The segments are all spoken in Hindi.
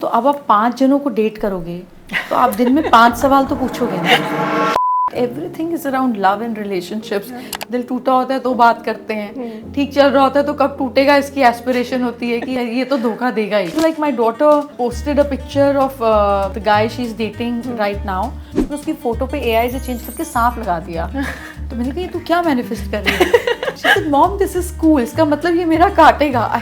तो अब आप 5 जनों को डेट करोगे तो आप दिन में 5 सवाल तो पूछोगे ना। Everything is around love and relationships. दिल टूटा होता है तो बात करते हैं, ठीक चल रहा होता है तो कब टूटेगा इसकी एस्पिरेशन होती है कि ये तो धोखा देगा ही। Like my daughter posted a picture of the guy she is dating right now. उसकी फोटो पे एआई से चेंज करके सांप लगा दिया। तो मैंने कहा ये तू क्या मैनिफेस्ट कर रही है? She said mom this is cool, इसका मतलब ये मेरा काटेगा।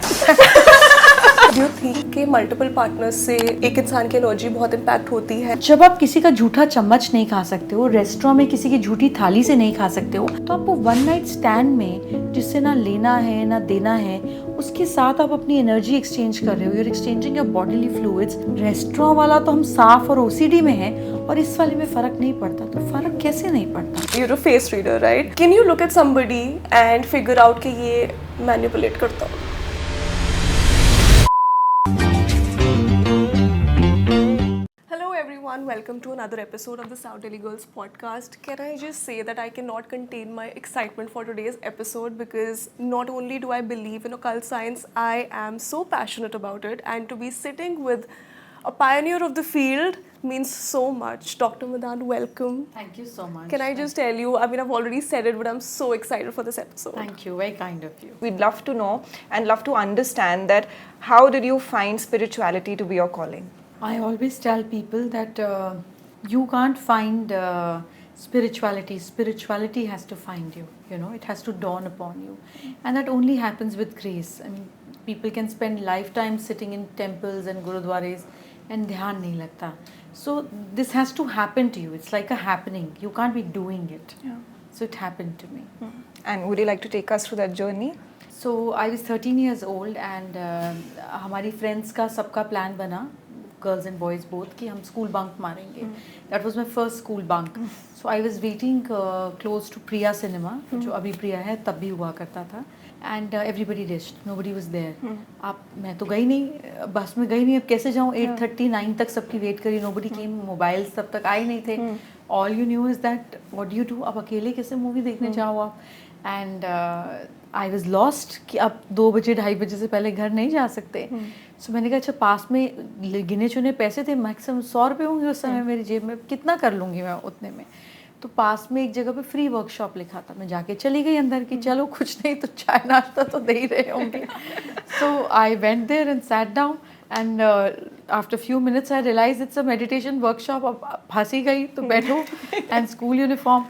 डू यू थिंक कि मल्टीपल पार्टनर्स से एक इंसान की एनर्जी बहुत इम्पैक्ट होती है? जब आप किसी का झूठा चम्मच नहीं खा सकते हो, रेस्टोरेंट में किसी की झूठी थाली से नहीं खा सकते हो, तो आपको वन नाइट स्टैंड में जिससे ना लेना है ना देना है, उसके साथ आप अपनी एनर्जी एक्सचेंज कर रहे हो। You're exchanging your bodily fluids. Restaurant वाला तो हम साफ और ओसीडी में है और इस वाले में फर्क नहीं पड़ता, तो फर्क कैसे नहीं पड़ता? You're a face reader, right? Can you look at somebody and figure out कि ये मैनिपुलेट करता हो? Hello everyone, welcome to another episode of the South Delhi Girls podcast. Can I just say that I cannot contain my excitement for today's episode because not only do I believe in occult science, I am so passionate about it, and to be sitting with a pioneer of the field means so much. Dr. Madan, welcome. Thank you so much. Can I just tell you, I mean, I've already said it, but I'm so excited for this episode. Thank you, very kind of you. We'd love to know and love to understand that how did you find spirituality to be your calling? I always tell people that you can't find spirituality. Spirituality has to find you. You know, it has to dawn upon you, and that only happens with grace. I mean, people can spend lifetimes sitting in temples and gurudwaras, and dhyan nahi lagta. So this has to happen to you. It's like a happening. You can't be doing it. Yeah. So it happened to me. And would you like to take us through that journey? So I was 13 years old, and हमारी friends का सबका plan बना, girls and boys both, कि हम school bunk मारेंगे. That was my first school bunk. So I was waiting close to Priya Cinema, जो अभी प्रिया है, तब भी हुआ करता था. And everybody dished, nobody was there. मैं तो गई नहीं, बस में गई नहीं, अब कैसे जाऊँ? 8:39 तक सबकी वेट करी, nobody came, mobiles तब तक आए नहीं थे. All you knew is that what do you do? अब अकेले कैसे मूवी देखने जाओ आप? And आई वॉज लॉस्ट कि अब 2 बजे 2:30 बजे से पहले घर नहीं जा सकते. सो मैंने कहा अच्छा, पास में गिने चुने पैसे थे, मैक्सिमम 100 रुपये होंगे उस समय मेरी जेब में, कितना कर लूँगी मैं उतने में. तो पास में एक जगह पे फ्री वर्कशॉप लिखा था, मैं जाके चली गई अंदर की, चलो कुछ नहीं तो चाय नाश्ता तो दे ही रहे होंगे. So I went there and sat down, and after few minutes I realise it's a meditation workshop. अब फंसी गई तो बैठो, and school uniform.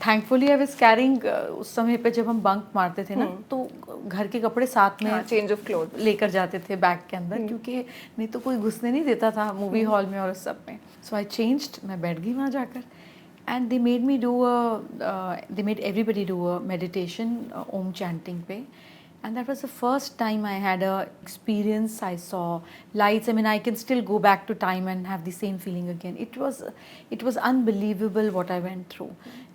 Thankfully I was carrying, उस समय पे जब हम बंक मारते थे ना, तो घर के कपड़े साथ में चेंज ऑफ क्लोथ लेकर जाते थे बैग के अंदर, क्योंकि नहीं तो कोई घुसने नहीं देता था मूवी हॉल में और उस सब में. सो आई चेंज्ड, मैं बैठ गई वहाँ जाकर, and they made me do they made everybody do a meditation om chanting पे. And that was the first time I had a experience. I saw lights. I mean, I can still go back to time and have the same feeling again. It was unbelievable what I went through.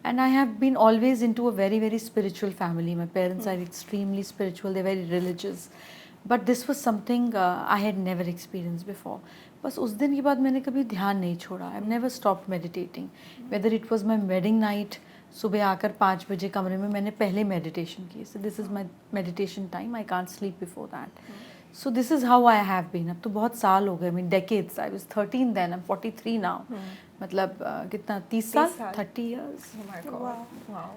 And I have been always into a very, very spiritual family. My parents are extremely spiritual. They're very religious. But this was something I had never experienced before. बस उस दिन के बाद मैंने कभी ध्यान नहीं छोड़ा. I've never stopped meditating. Whether it was my wedding night, सुबह आकर 5 बजे कमरे में मैंने पहले मेडिटेशन की. So this is my meditation time. I can't sleep before that. So this is how I have been. अब तो बहुत साल हो गए, mean decades. I was 13 then, I am 43 now. मतलब कितना, 30 साल, 30 years. Oh my God. Wow.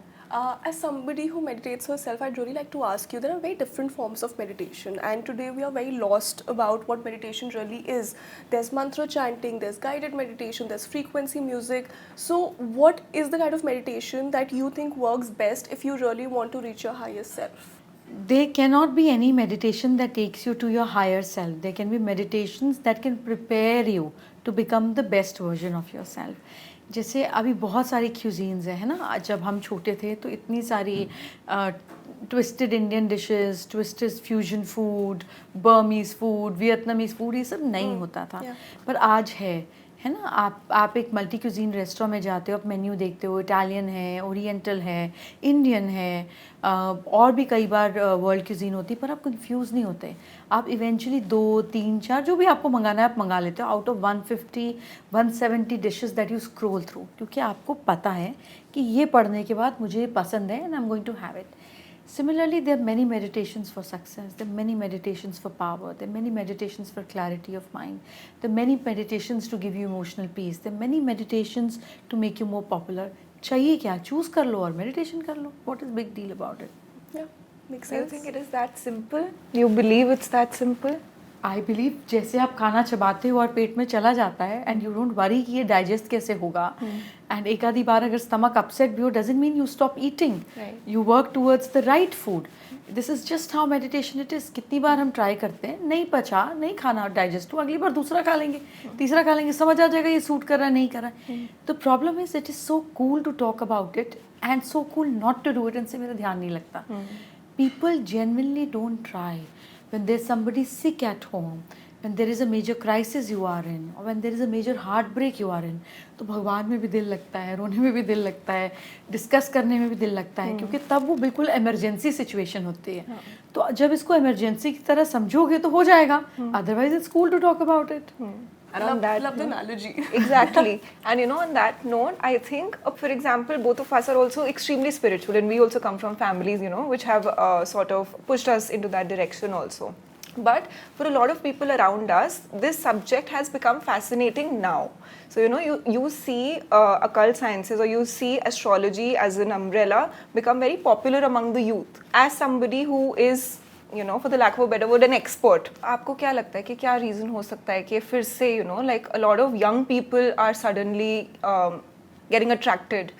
As somebody who meditates herself, I'd really like to ask you, there are very different forms of meditation, and today we are very lost about what meditation really is. There's mantra chanting, there's guided meditation, there's frequency music. So what is the kind of meditation that you think works best if you really want to reach your higher self? There cannot be any meditation that takes you to your higher self. There can be meditations that can prepare you to become the best version of yourself. जैसे अभी बहुत सारी क्यूजीन्स है ना. जब हम छोटे थे तो इतनी सारी twisted Indian dishes, twisted fusion food, Burmese food, Vietnamese food, ये सब नहीं होता था. पर आज है ना. आप एक मल्टी क्यूजीन रेस्टोरेंट में जाते हो, आप मेन्यू देखते हो, इटालियन है, ओरिएंटल है, इंडियन है, और भी कई बार वर्ल्ड क्यूजीन होती है, पर आप कंफ्यूज नहीं होते. आप इवेंचुअली 2, 3, 4 जो भी आपको मंगाना है आप मंगा लेते हो, out of 150, 170 dishes that you scroll through, क्योंकि आपको पता है कि ये पढ़ने के बाद मुझे पसंद है and I am going to have it. Similarly, there are many meditations for success, there are many meditations for power, there are many meditations for clarity of mind, there are many meditations to give you emotional peace, there are many meditations to make you more popular. चाहिए क्या, चूज कर लो और मेडिटेशन कर लो. What is big deal about it? Yeah, makes Do you sense. think it is that simple? Do you believe it's that simple? I believe जैसे आप खाना चबाते हो और पेट में चला जाता है एंड यू डोंट वरी कि ये डाइजेस्ट कैसे होगा, एंड एक आधी बार अगर स्टमक अपसेट भी हो doesn't mean you stop eating, Right. You work towards the right food. This is just how meditation it is. कितनी बार हम ट्राई करते हैं, नहीं पचा, नहीं खाना डाइजेस्ट हुआ, अगली बार दूसरा खा लेंगे, तीसरा खा लेंगे, समझ आ जाएगा ये सूट कर रहा है नहीं कर रहा है. The problem is it is so cool to talk about it and so cool not to do it, इनसे मेरा ध्यान नहीं लगता. People genuinely don't try. When there's somebody sick at home, when there is a major crisis you are in, or when there is a major heartbreak you are in, तो भगवान में भी दिल लगता है, रोने में भी दिल लगता है, डिस्कस करने में भी दिल लगता है, क्योंकि तब वो बिल्कुल इमरजेंसी सिचुएशन होती है. तो जब इसको इमरजेंसी की तरह समझोगे तो हो जाएगा, otherwise it's cool to talk about it. And on that Love the note- analogy. Exactly. And you know, on that note, I think, for example, both of us are also extremely spiritual, and we also come from families, you know, which have sort of pushed us into that direction also. But for a lot of people around us, this subject has become fascinating now. So, you know, you see occult sciences or you see astrology as an umbrella become very popular among the youth. As somebody who is, you know, for the lack of a better word, an expert. आपको क्या लगता है कि क्या reason हो सकता है कि फिर से, you know, like a lot of young people are suddenly getting attracted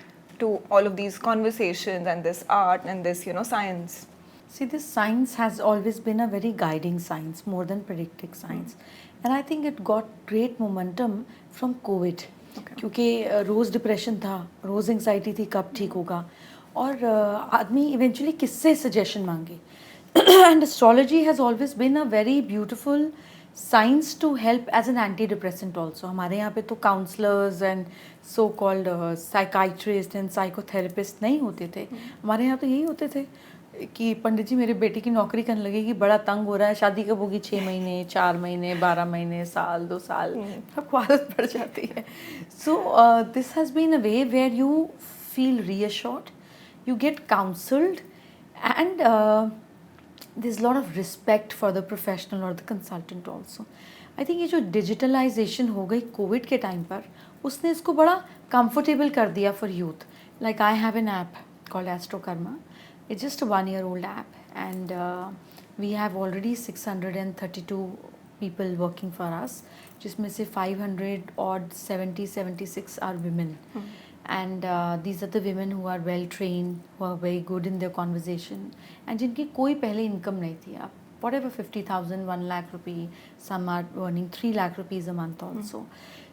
to all of these conversations and this art and this, you know, science? See, this science has always been a very guiding science, more than predictive science. And I think it got great momentum from COVID. क्योंकि रोज़ डिप्रेशन था, रोज़ एंग्जाइटी थी, कब ठीक होगा, और आदमी इवेंचुअली किससे सजेशन मांगे. And astrology has always been a very beautiful science to help as an antidepressant also. हमारे यहाँ पे तो counselors and so called psychiatrists and psychotherapists नहीं होते थे. हमारे यहाँ तो यही होते थे कि पंडित जी मेरे बेटे की नौकरी करने लगेगी, बड़ा तंग हो रहा है, शादी कब होगी, 6 महीने, 4 महीने, 12 महीने, साल, 2 साल, सबको आदत पड़ जाती है. So this has been a way where you feel reassured, you get counseled, and there's a lot of respect for the professional or the consultant also. I think ये जो digitalization हो गई कोविड के टाइम पर, उसने इसको बड़ा comfortable कर दिया for youth. Like I have an app called Astrokarma. It's just a 1-year-old app, and we have already 632 people working for us, जिसमें से 500 odd 76 are women. And these are the women who are well trained, who are very good in their conversation, and जिनकी कोई पहले income नहीं थी. आप whatever 50,000, 1 lakh rupee, some are earning 3 lakh rupees a month also.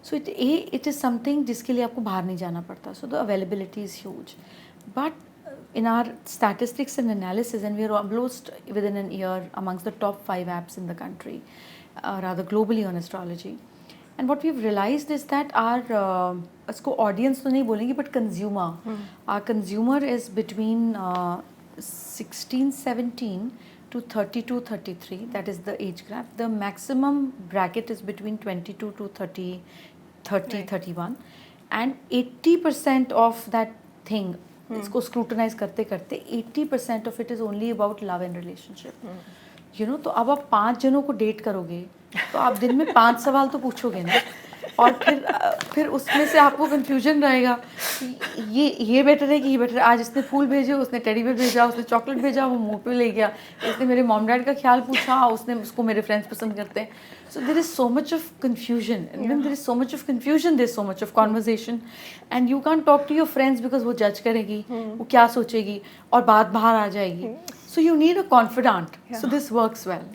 So it is something जिसके लिए आपको बाहर नहीं जाना पड़ता. So the availability is huge. But in our statistics and analysis, and we are almost within an year amongst the top 5 apps in the country, rather globally on astrology. And what we've realized is that our इसको audience तो नहीं बोलेंगे, but consumer, our consumer is between 16-17 to 32-33. That is the age gap. The maximum bracket is between 22 to 30-31, and 80% of that thing, इसको scrutinize करते करते 80% of it is only about love and relationship. You know, तो अब आप 5 जनों को डेट करोगे तो आप दिन में 5 सवाल तो पूछोगे ना, और फिर उसमें से आपको कंफ्यूजन रहेगा ये बेटर है कि ये बेटर है. आज इसने फूल भेजे, उसने टेडी बेयर भेजा, उसने चॉकलेट भेजा, वो मुंह पे ले गया, इसने मेरे मॉम डैड का ख्याल पूछा, उसको मेरे फ्रेंड्स पसंद करते हैं. So there is so much of confusion, and when there is so much of confusion, there is so much of conversation, and you can't talk to your friends because वो judge करेगी, वो क्या सोचेगी, और बात बाहर आ जाएगी. So you need a confidant. So this works well.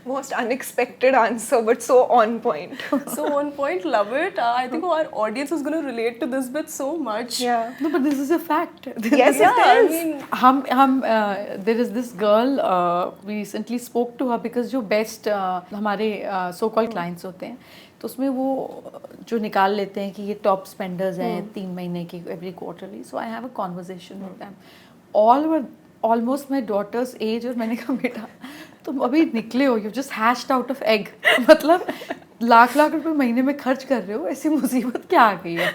Most unexpected answer, but so on point. So on point, love it. I think our audience is going to relate to this bit so much. Yeah. No, but this is a fact. Yes, Yeah, it I is. mean, there is this girl, we recently spoke to her because जो best हमारे so called clients होते हैं, तो उसमें वो जो निकाल लेते हैं कि ये top spenders हैं 3 महीने की every quarterly. So I have a conversation with them. All were almost my daughter's age, और मैंने कहा बेटा तुम अभी निकले हो, you just hatched out of egg, मतलब लाख लाख रुपए महीने में खर्च कर रहे हो, ऐसी मुसीबत क्या आ गई है?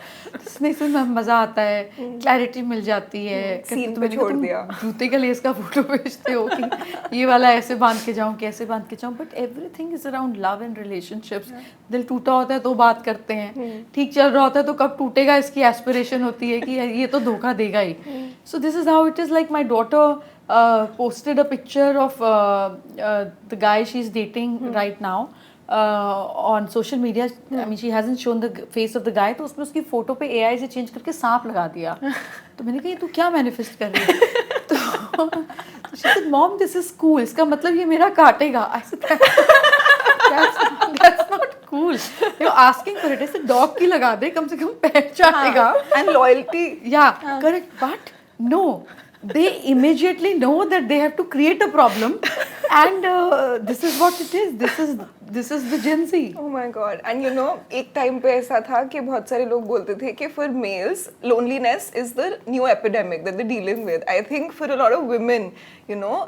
इसमें इसमें मज़ा आता है, क्लैरिटी मिल जाती है। Scene तो पे मैंने कहा, छोड़ तुम दिया। जूते का लेस का फोटो भेजते हो कि ये वाला ऐसे बांध के जाऊँ, कैसे बांध के जाऊँ, but everything is around love and relationships. दिल टूटा होता है तो बात करते हैं, ठीक चल रहा होता है तो कब टूटेगा इसकी एस्पिरेशन होती है कि ये तो धोखा देगा ही। So this is how it is. Like my daughter posted a picture of the guy she's dating right now on social media. I mean, she hasn't shown the face of the guy, तो उसमें उसकी फोटो पे AI से चेंज करके सांप लगा दिया। तो मैंने कहा ये तू क्या मैनिफेस्ट कर रही है? तो she said, Mom, this is cool. इसका मतलब ये मेरा काटेगा। I said, that's not cool. You're asking for it. ऐसे डॉग की लगा दे, कम से कम पहचानेगा। And loyalty. Yeah, correct. But no, they immediately know that they have to create a problem, and this is what it is. This is the Gen Z. Oh my God. And you know, एक टाइम पे ऐसा था कि बहुत सारे लोग बोलते थे कि for males, loneliness is the new epidemic that they're dealing with. I think for a lot of women, you know,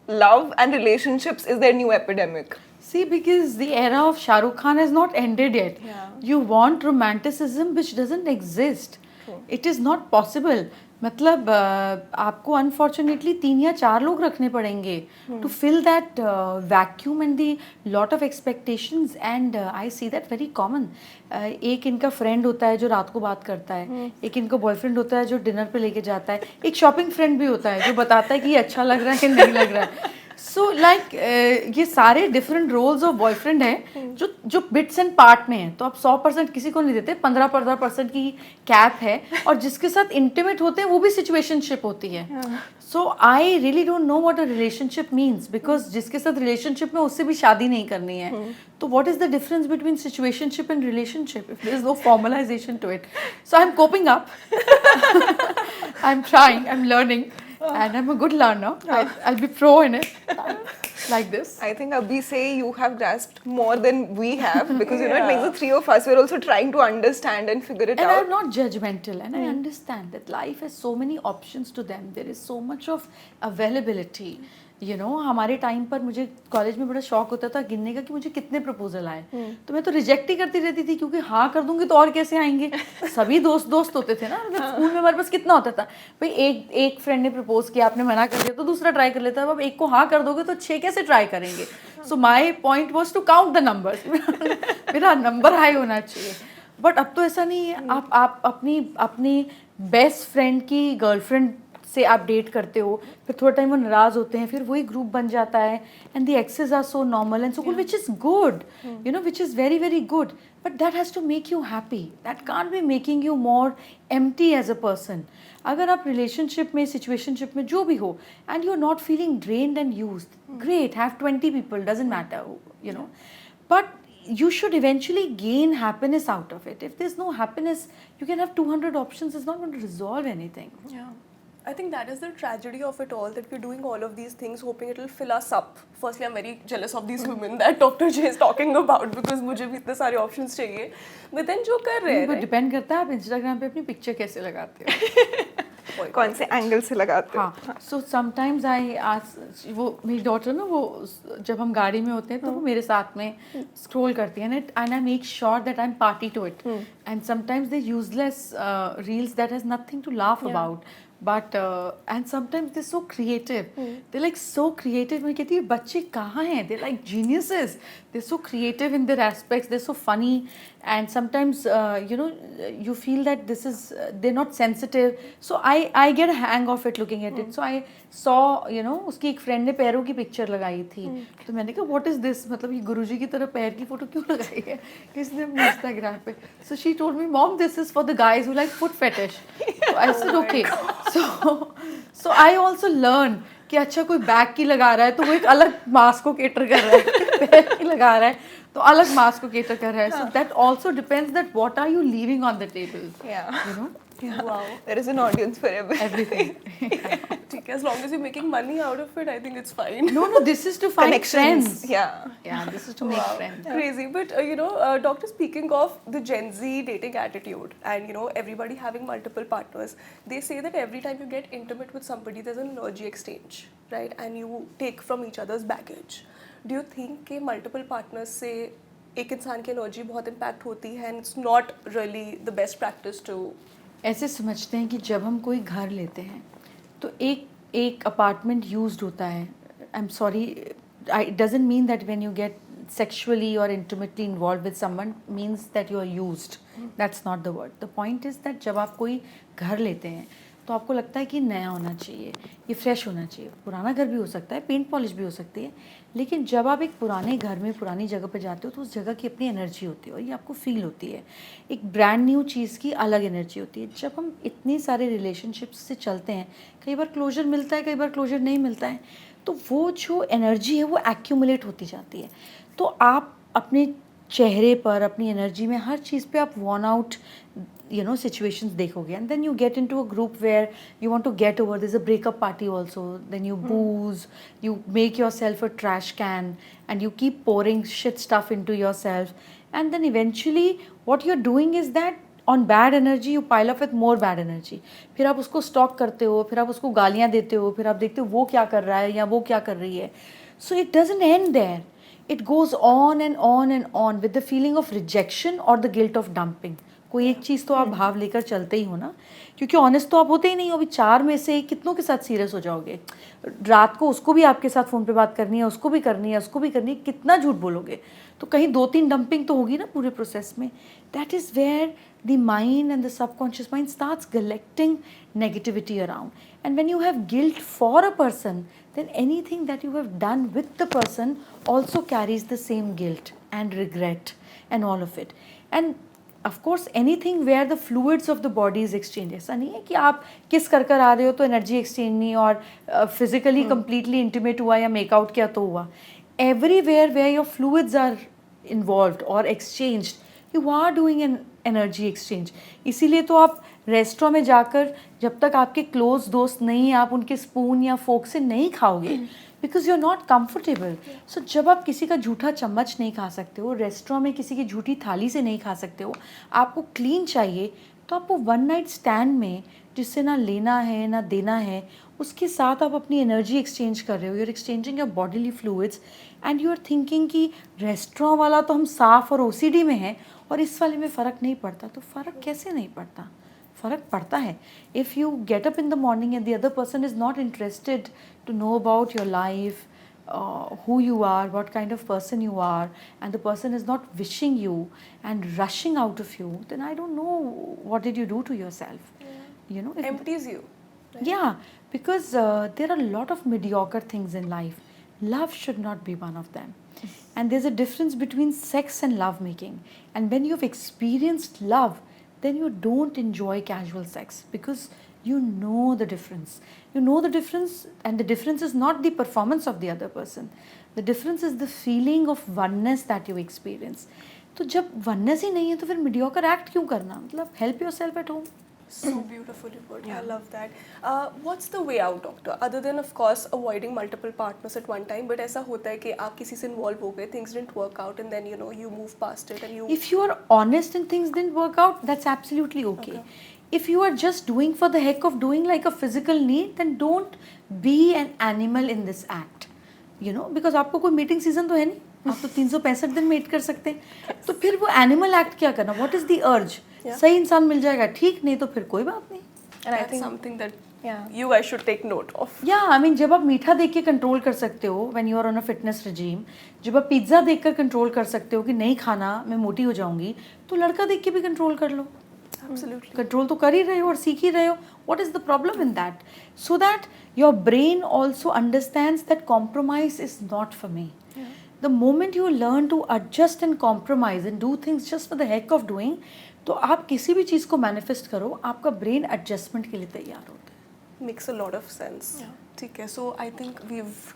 love and relationships is their new epidemic. See, because the era of Shah Rukh Khan has not ended yet. Yeah. You want romanticism which doesn't exist. True. It is not possible. मतलब आपको अनफॉर्चुनेटली 3 या 4 लोग रखने पड़ेंगे to fill that vacuum and the lot of expectations, and I see that very common. एक इनका फ्रेंड होता है जो रात को बात करता है, एक इनका बॉयफ्रेंड होता है जो डिनर पे लेके जाता है, एक शॉपिंग फ्रेंड भी होता है जो बताता है कि ये अच्छा लग रहा है कि नहीं लग रहा है। सो लाइक ये सारे डिफरेंट रोल्स ऑफ बॉयफ्रेंड हैं जो बिट्स एंड पार्ट में हैं। तो आप 100% किसी को नहीं देते, 15% की कैप है, और जिसके साथ इंटीमेट होते हैं वो भी सिचुएशनशिप होती है। So I really don't know what a relationship means, because जिसके साथ रिलेशनशिप में उससे भी शादी नहीं करनी है। तो what is the difference between situationship and relationship if there is no formalization to it? So I am coping up, I am trying, I am learning. And I'm a good learner. I'll be pro in it, like this. I think Abhi say you have grasped more than we have, because you know it makes the three of us, we're also trying to understand and figure it And out. I'm not judgmental, and I understand that life has so many options to them. There is so much of availability. You know, हमारे टाइम पर मुझे कॉलेज में बड़ा शौक होता था गिनने का कि मुझे कितने प्रपोजल आए, तो मैं तो रिजेक्ट ही करती रहती थी, क्योंकि हाँ कर दूंगी तो और कैसे आएंगे। सभी दोस्त होते थे ना, मतलब स्कूल में हमारे पास कितना होता था भाई, एक फ्रेंड ने प्रपोज किया, आपने मना कर दिया तो दूसरा ट्राई कर लेता है। अब एक को हाँ कर दोगे तो 6 कैसे ट्राई करेंगे? So my point was to count the numbers. मेरा नंबर हाई होना चाहिए। बट अब तो ऐसा नहीं है। आप अपनी बेस्ट फ्रेंड की गर्लफ्रेंड से आप डेट करते हो, फिर थोड़ा टाइम वो नाराज होते हैं, फिर वही ग्रुप बन जाता है, and the exes are so normal and so good, which is good, you know, which is very very good, but that has to make you happy, that can't be making you more empty as a person. अगर आप रिलेशनशिप में, सिचुएशनशिप में जो भी हो, and you are not feeling drained and used, great, have 20 people, doesn't matter, you know, but you should eventually gain happiness out of it. If there's no happiness, you can have 200 options, it's not going to resolve anything. Yeah. I think that is the tragedy of it all, that we're doing all of these things hoping it will fill us up. Firstly, I'm very jealous of these women that Dr. J is talking about, because मुझे भी इतने सारे options चाहिए. But then जो कर रहे हैं, डिपेंड करता है आप इंस्टाग्राम पे अपनी पिक्चर कैसे लगाते हो, कौन से एंगल से लगाते हो? हाँ. सो समटाइम्स आई आस्क, वो मेरी डॉटर ना, वो जब हम गाड़ी में होते हैं तो वो मेरे साथ में स्क्रॉल करती है, and I make sure that I am party to it, and sometimes they useless reels that has nothing to laugh about, but and sometimes they're so creative, they're like so creative. मैं कहती हूँ बच्चे कहाँ हैं, they're like geniuses, they're so creative in their aspects, they're so funny, and sometimes you know, you feel that this is they're not sensitive, so I get a hang of it looking at it. So I saw, you know, उसकी एक फ्रेंड ने पैरों की पिक्चर लगाई थी, तो मैंने कहा what is this, मतलब ये गुरुजी की तरह पैर की फोटो क्यों लगाई है किसने अपने इंस्टाग्राम पे? So she told me, Mom, this is for the guys who like foot fetish. So I said okay. So I also learn कि अच्छा कोई बैक की लगा रहा है तो वो एक अलग मास को केटर कर रहा है, पैर की लगा रहा है तो अलग मास को केटर कर रहा है. So that also depends that what are you leaving on the table. Yeah. You know. Wow. There is an audience for Everything. ठीक है, as long as you're making money out of it, I think it's fine. No, this is to find Connections. friends. Yeah. This is to make friends. Crazy. But doctor, speaking of the Gen Z dating attitude and everybody having multiple partners, they say that every time you get intimate with somebody, there's an energy exchange, right? And you take from each other's baggage. Do you think कि multiple partners से एक इंसान की एनर्जी बहुत इम्पैक्ट होती है and it's not really the best practice to? ऐसे समझते हैं कि जब हम कोई घर लेते हैं तो एक अपार्टमेंट यूज्ड होता है. I am sorry, it doesn't mean that when you get sexually or intimately involved with someone means that you are used. That's not the word. The point is that जब आप कोई घर लेते हैं तो आपको लगता है कि नया होना चाहिए, ये फ्रेश होना चाहिए. पुराना घर भी हो सकता है, पेंट पॉलिश भी हो सकती है, लेकिन जब आप एक पुराने घर में पुरानी जगह पर जाते हो तो उस जगह की अपनी एनर्जी होती है और ये आपको फील होती है. एक ब्रांड न्यू चीज़ की अलग एनर्जी होती है. जब हम इतने सारे रिलेशनशिप्स से चलते हैं, कई बार क्लोजर मिलता है, कई बार क्लोजर नहीं मिलता है, तो वो जो एनर्जी है वो एक्यूमुलेट होती जाती है. तो आप अपने चेहरे पर, अपनी एनर्जी में, हर चीज़ पे आप वॉर्न आउट situations देखोगे. And then you get into a group where you want to get over. There's a breakup party also. Then you booze, you make yourself a trash can and you keep pouring shit stuff into yourself. And then eventually what you're doing is that on bad energy you pile up with more bad energy. फिर आप उसको स्टॉक करते हो, फिर आप उसको गालियाँ देते हो, फिर आप देखते हो वो क्या कर रहा है या वो क्या कर रही है. So it doesn't end there. It goes on and on and on with the feeling of rejection or the guilt of dumping. कोई एक चीज़ तो आप भाव लेकर चलते ही हो ना, क्योंकि ऑनेस्ट तो आप होते ही नहीं हो. अभी 4 में से कितनों के साथ सीरियस हो जाओगे? रात को उसको भी आपके साथ फ़ोन पे बात करनी है, उसको भी करनी है, उसको भी करनी है, कितना झूठ बोलोगे? तो कहीं 2-3 डंपिंग तो होगी ना पूरे प्रोसेस में. That is where the mind and the subconscious mind starts collecting negativity around. And when you have guilt for a person, then anything that you have done with the person also carries the same guilt and regret and all of it. And of course anything where the fluids of the body is exchanged. ऐसा नहीं है कि आप किस कर आ रहे हो तो एनर्जी एक्सचेंज नहीं, और फिजिकली completely intimate हुआ या मेकआउट किया तो हुआ. Everywhere where your fluids are involved or exchanged, you are doing an energy exchange. इसीलिए तो आप रेस्टोरेंट में जाकर जब तक आपके क्लोज दोस्त नहीं, आप उनके स्पून या फोक से नहीं खाओगे, because you are not comfortable. So जब आप किसी का झूठा चम्मच नहीं खा सकते हो, रेस्टोरेंट में किसी की झूठी थाली से नहीं खा सकते हो, आपको क्लीन चाहिए, तो आपको वन नाइट स्टैंड में जिससे ना लेना है ना देना है, उसके साथ आप अपनी एनर्जी एक्सचेंज कर रहे हो. You are exchanging your bodily fluids and you are thinking कि रेस्टोरेंट वाला तो हम साफ़ और OCD में हैं और इस वाले में फ़र्क नहीं पड़ता. तो फ़र्क कैसे नहीं पड़ता? फ़र्क पड़ता है. If you get up in the morning and the other person is not interested to know about your life, who you are, what kind of person you are, and the person is not wishing you and rushing out of you, then I don't know what did you do to yourself. You know, Empties you. Right? Yeah, because there are a lot of mediocre things in life. Love should not be one of them. And there's a difference between sex and love making. And when you've experienced love, then you don't enjoy casual sex because you know the difference. You know the difference, and the difference is not the performance of the other person. The difference is the feeling of oneness that you experience. तो जब oneness ही नहीं है तो फिर mediocre act क्यों करना? मतलब help yourself at home. So beautifully put. I love that. What's the way out, doctor? Other than of course avoiding multiple partners at one time, but ऐसा होता है कि आप किसी से involve हो गए, things didn't work out, and then you move past it and you. If you are honest and things didn't work out, that's absolutely okay. If you are just doing for the heck of doing like a physical need, then don't be an animal in this act. You know, because आपको कोई meeting season तो है नहीं, आप तो 365 दिन meet कर सकते हैं, तो फिर वो animal act क्या करना? What is the urge? सही इंसान मिल जाएगा ठीक, नहीं तो फिर कोई बात नहीं. And I think something that you guys should take note of. Yeah, I mean जब आप मीठा देख के कंट्रोल कर सकते हो when you are on a fitness regime, जब आप पिज्ज़ा देख कर कंट्रोल कर सकते हो कि नहीं खाना मैं मोटी हो जाऊंगी, तो लड़का देख के भी कंट्रोल कर लो. Absolutely. कंट्रोल तो कर ही रहे हो और सीख ही रहे हो. What is the problem in that? So that your brain also understands that compromise is not for me. The moment you learn to adjust and compromise and do things just for the heck of doing, तो आप किसी भी चीज़ को मैनिफेस्ट करो, आपका ब्रेन एडजस्टमेंट के लिए तैयार होता है. Makes a lot of sense. ठीक है. So I think we've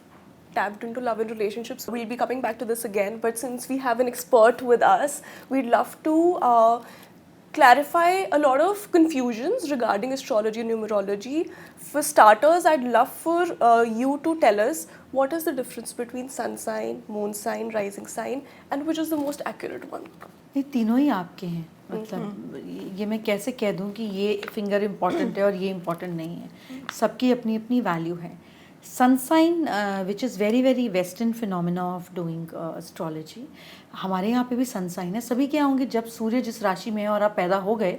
tapped into love and relationships. We'll be coming back to this again, but since we have an expert with us, we'd love to clarify a lot of confusions regarding astrology and numerology. For starters, I'd love for you to tell us what is the difference between sun sign, moon sign, rising sign, and which is the most accurate one. ये तीनों ही आपके हैं, मतलब ये मैं कैसे कह दूं कि ये फिंगर इम्पॉर्टेंट है और ये इम्पॉर्टेंट नहीं है, सबकी अपनी अपनी वैल्यू है. Sun sign which is very very western phenomena of doing astrology. हमारे यहाँ पे भी सन साइन है. सभी क्या होंगे, जब सूर्य जिस राशि में है और आप पैदा हो गए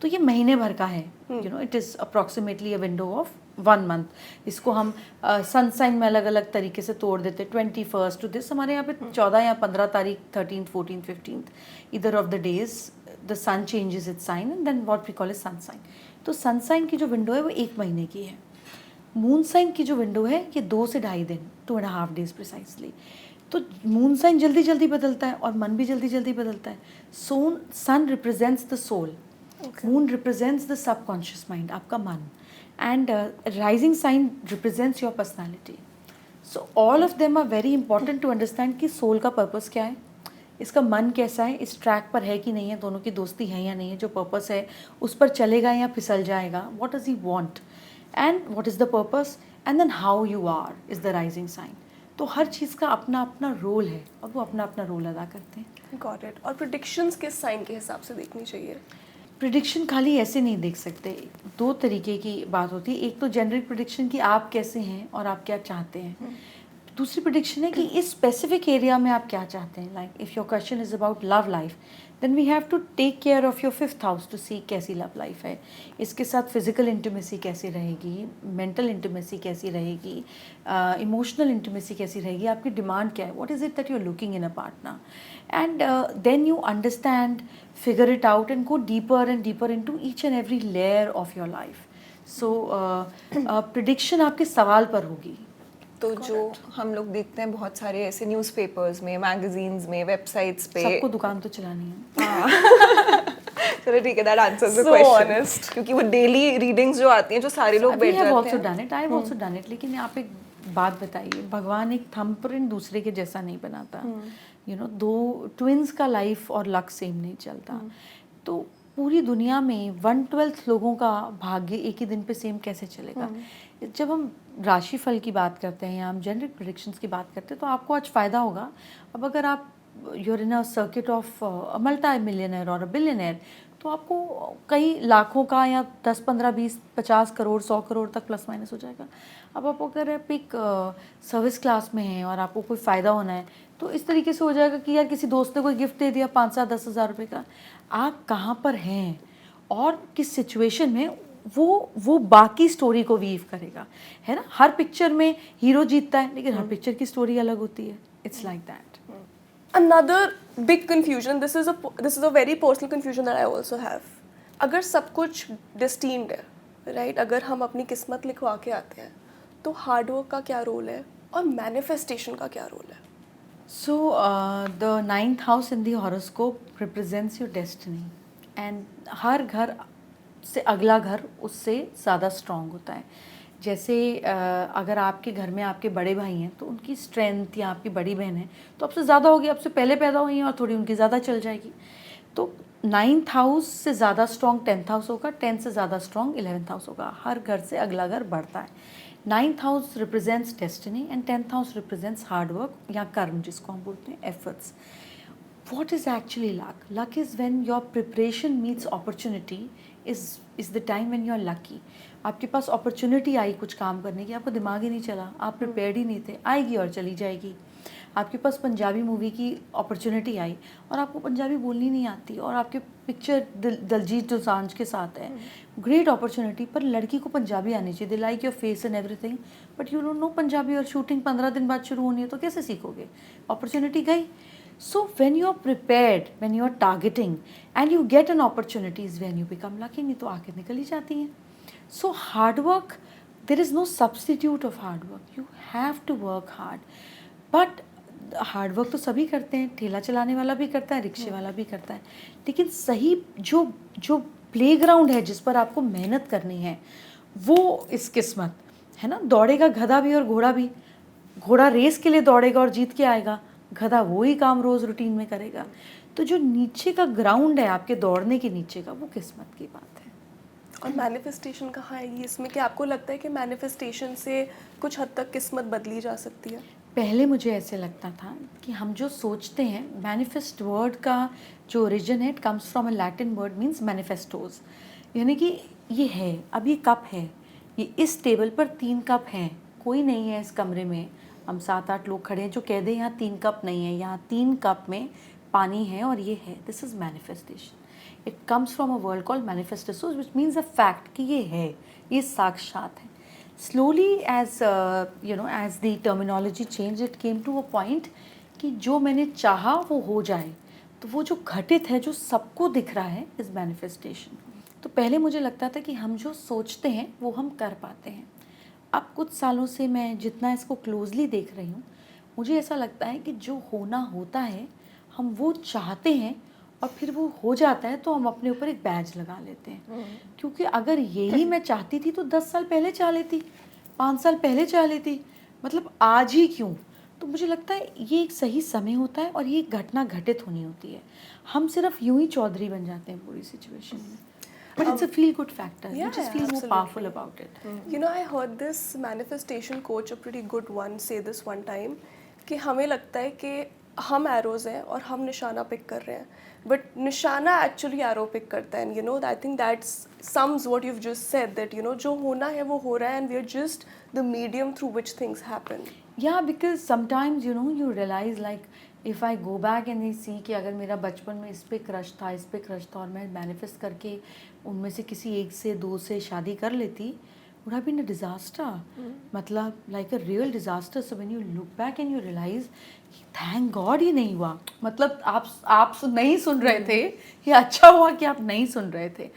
तो ये महीने भर का है. You know, it is approximately a window of 1 month. इसको हम सन साइन में अलग अलग तरीके से तोड़ देते. 21st टू दिस, हमारे यहाँ पे 14 या 15 तारीख, 13th, 14th, 15th, either of the days the sun changes its sign and then what we call is sun sign. तो सन साइन की जो विंडो है वो 1 महीने की है. मून साइन की जो विंडो है ये 2 से 2.5 दिन, 2.5 days प्रिसाइसली. तो मून साइन जल्दी जल्दी बदलता है और मन भी जल्दी जल्दी बदलता है. Sun represents the soul, moon represents the subconscious mind, आपका मन, and rising sign represents your personality. So all of them are very important to understand कि सोल का पर्पस क्या है, इसका मन कैसा है, इस ट्रैक पर है कि नहीं है, दोनों की दोस्ती है या नहीं है, जो पर्पस है उस पर चलेगा या फिसल जाएगा, what does he want and what is the purpose, and then how you are is the rising sign. तो हर चीज़ का अपना अपना रोल है और वो अपना अपना रोल अदा करते हैं. Got it. और प्रेडिक्शंस किस साइन के हिसाब से देखनी चाहिए? प्रिडिक्शन खाली ऐसे नहीं देख सकते. 2 तरीके की बात होती है. एक तो जेनरिक प्रिडिक्शन कि आप कैसे हैं और आप क्या चाहते हैं. दूसरी प्रिडिक्शन है कि इस स्पेसिफिक एरिया में आप क्या चाहते हैं. Like if your question is about love life, then we have to take care of your 5th house to see कैसी लव लाइफ है. इसके साथ फिजिकल इंटीमेसी कैसी रहेगी, मेंटल इंटीमेसी कैसी रहेगी, इमोशनल इंटीमेसी कैसी रहेगी, आपकी डिमांड क्या है, what is it that you are looking in a partner, and then you understand, figure it out and go deeper and deeper into each and every layer of your life. So prediction आपके सवाल पर होगी. तो जो हम लोग देखते हैं बहुत सारे ऐसे न्यूज़पेपर्स में, मैगजीन्स में, वेबसाइट्स पे, सबको दुकान तो चलानी है. चलो ठीक है, that answers the So question. honest. क्योंकि वो डेली रीडिंग्स जो आती हैं, जो सारे लोग बैठ आई जाते हैं. Done it, I also done it. लेकिन आप एक बात बताइए, भगवान एक थंबप्रिंट दूसरे के जैसा नहीं बनाता. यू नो, 2 ट्विंस का लाइफ और लक सेम नहीं चलता. तो पूरी दुनिया में 1/12 लोगों का भाग्य एक ही दिन पे सेम कैसे चलेगा. जब हम राशिफल की बात करते हैं या हम जेनरिक प्रेडिक्शंस की बात करते हैं तो आपको आज फ़ायदा होगा. अब अगर आप you're in a circuit of a multi millionaire और अ बिलियनर, तो आपको कई लाखों का या 10, 15, 20, 50 करोड़, 100 करोड़ तक प्लस माइनस हो जाएगा. अब आप अगर आप एक सर्विस क्लास में हैं और आपको कोई फ़ायदा होना है तो इस तरीके से हो जाएगा कि यार किसी दोस्त ने कोई गिफ्ट दे दिया 5,000, 10,000 रुपये का. आप कहाँ पर हैं और किस सिचुएशन में, वो बाकी स्टोरी को वीव करेगा, है ना. हर पिक्चर में हीरो जीतता है लेकिन हर पिक्चर की स्टोरी अलग होती है. It's like that. Another big confusion, this is a very personal confusion that I also have. अगर सब कुछ destined है, right? अगर हम अपनी किस्मत लिखवा के आते हैं तो हार्ड वर्क का क्या रोल है और मैनिफेस्टेशन का क्या रोल है? So the 9th house in the horoscope represents your destiny, and हर घर से अगला घर उससे ज़्यादा स्ट्रॉन्ग होता है. जैसे अगर आपके घर में आपके बड़े भाई हैं तो उनकी स्ट्रेंथ, या आपकी बड़ी बहन है तो आपसे ज़्यादा होगी, आपसे पहले पैदा हुई हैं और थोड़ी उनकी ज़्यादा चल जाएगी. तो 9th हाउस से ज़्यादा स्ट्रॉन्ग 10th हाउस होगा, 10th से ज़्यादा स्ट्रॉन्ग 11th हाउस होगा. हर घर से अगला घर बढ़ता है. 9th house represents destiny and 10th house represents hard work या कर्म, जिसको हम बोलते हैं efforts. What is actually luck? Luck is when your preparation meets opportunity. Is the time when you are lucky. आपके पास अपॉर्चुनिटी आई कुछ काम करने की, आपका दिमाग ही नहीं चला, आप प्रिपेयर्ड ही नहीं थे, आएगी और चली जाएगी. आपके पास पंजाबी मूवी की अपॉर्चुनिटी आई और आपको पंजाबी बोलनी नहीं आती और आपके पिक्चर दलजीत दोसांझ के साथ है, ग्रेट अपॉर्चुनिटी. पर लड़की को पंजाबी आनी चाहिए, they like your face and everything, but you don't know Punjabi और शूटिंग 15 दिन बाद शुरू होनी है तो कैसे सीखोगे. अपॉर्चुनिटी गई. So when you are prepared, when you are targeting and you get an opportunity is when you become lucky. नहीं तो आके निकल ही जाती हैं. So hard work, there is no substitute of hard work. You have to work hard. But hard work तो सभी करते हैं, ठेला चलाने वाला भी करता है, रिक्शे वाला भी करता है. लेकिन सही जो प्लेग्राउंड है जिस पर आपको मेहनत करनी है वो इस किस्मत है ना. दौड़ेगा गधा भी और घोड़ा भी. घोड़ा रेस के लिए दौड़ेगा और जीत के आएगा, गधा वही काम रोज़ रूटीन में करेगा। तो जो नीचे का ग्राउंड है आपके दौड़ने के नीचे का, वो किस्मत की बात है। और मैनिफेस्टेशन कहाँ आएगी इसमें? कि आपको लगता है कि मैनिफेस्टेशन से कुछ हद तक किस्मत बदली जा सकती है? पहले मुझे ऐसे लगता था कि हम जो सोचते हैं, मैनिफेस्ट वर्ड का जो ओरिजिन है, it comes from a Latin word means manifestos, यानी कि ये है, अब ये कप है, ये इस टेबल पर 3 कप हैं, कोई नहीं है इस कमरे में, हम 7-8 लोग खड़े हैं जो कह दें यहाँ 3 कप नहीं है, यहाँ 3 कप में पानी है और ये है, this is manifestation. It comes from a word called manifestations which means a fact कि ये है, ये साक्षात है। Slowly as as the terminology changed, it came to a point कि जो मैंने चाहा वो हो जाए, तो वो जो घटित है, जो सबको दिख रहा है, इज़ मैनिफेस्टेशन। तो पहले मुझे लगता था कि हम जो सोचते हैं वो हम कर पाते हैं। अब कुछ सालों से मैं जितना इसको क्लोजली देख रही हूँ, मुझे ऐसा लगता है कि जो होना होता है, हम वो चाहते हैं और फिर वो हो जाता है, तो हम अपने ऊपर एक बैज लगा लेते हैं। क्योंकि अगर यही मैं चाहती थी तो 10 साल पहले चाह लेती, 5 साल पहले चाह लेती, मतलब आज ही क्यों? तो मुझे लगता है ये एक सही समय होता है और ये घटना घटित होनी होती है। हम सिर्फ यूं ही चौधरी बन जाते हैं पूरी सिचुएशन में। But it's a feel-good factor. You just feel more powerful about it. You know, I heard this manifestation coach, a pretty good one, say this one time कि हमें लगता है कि हम एरोज हैं और हम निशाना पिक कर रहे हैं, बट निशाना एक्चुअली एरो पिक करता है। And you know, I think that's sums what you've just said, that you know जो होना है वो हो रहा है, and we are just the medium through which things happen. Yeah, because sometimes you realize like if I go back and I see कि अगर मेरा बचपन में इस पे क्रश था, इस पे क्रश था और मैं मैनिफेस्ट करके उनमें से किसी एक से 2 से शादी कर लेती, would have been a disaster. मतलब like a real disaster. So when you look back and you realize thank God ये नहीं हुआ, मतलब आप नहीं सुन रहे थे, ये अच्छा हुआ कि आप नहीं सुन रहे थे।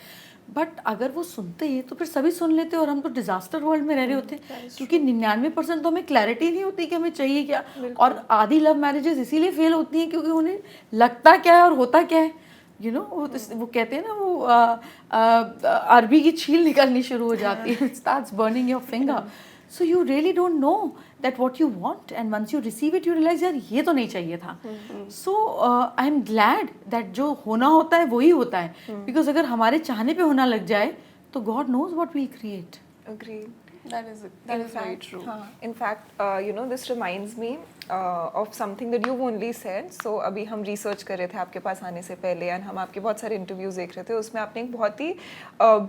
बट अगर वो सुनते हैं तो फिर सभी सुन लेते और हम तो डिजास्टर वर्ल्ड में रह रहे होते, क्योंकि 99% तो हमें क्लैरिटी नहीं होती कि हमें चाहिए क्या। और आधी लव मैरिजेस इसीलिए फेल होती हैं क्योंकि उन्हें लगता क्या है और होता क्या है। वो कहते हैं ना, वो अरबी की छील निकलनी शुरू हो जाती है, starts burning your finger. So you really don't know that what you want, and once you receive it you realize यार ये तो नहीं चाहिए था। So I am glad that जो होना होता है वही होता है, बिकॉज अगर हमारे चाहने पे होना लग जाए तो God knows what will create. Agreed. That is very true. In fact, this reminds me of something that you've only said. So अभी हम research कर रहे थे आपके पास आने से पहले, and हम आपके बहुत सारे interviews देख रहे थे, उसमें आपने एक बहुत ही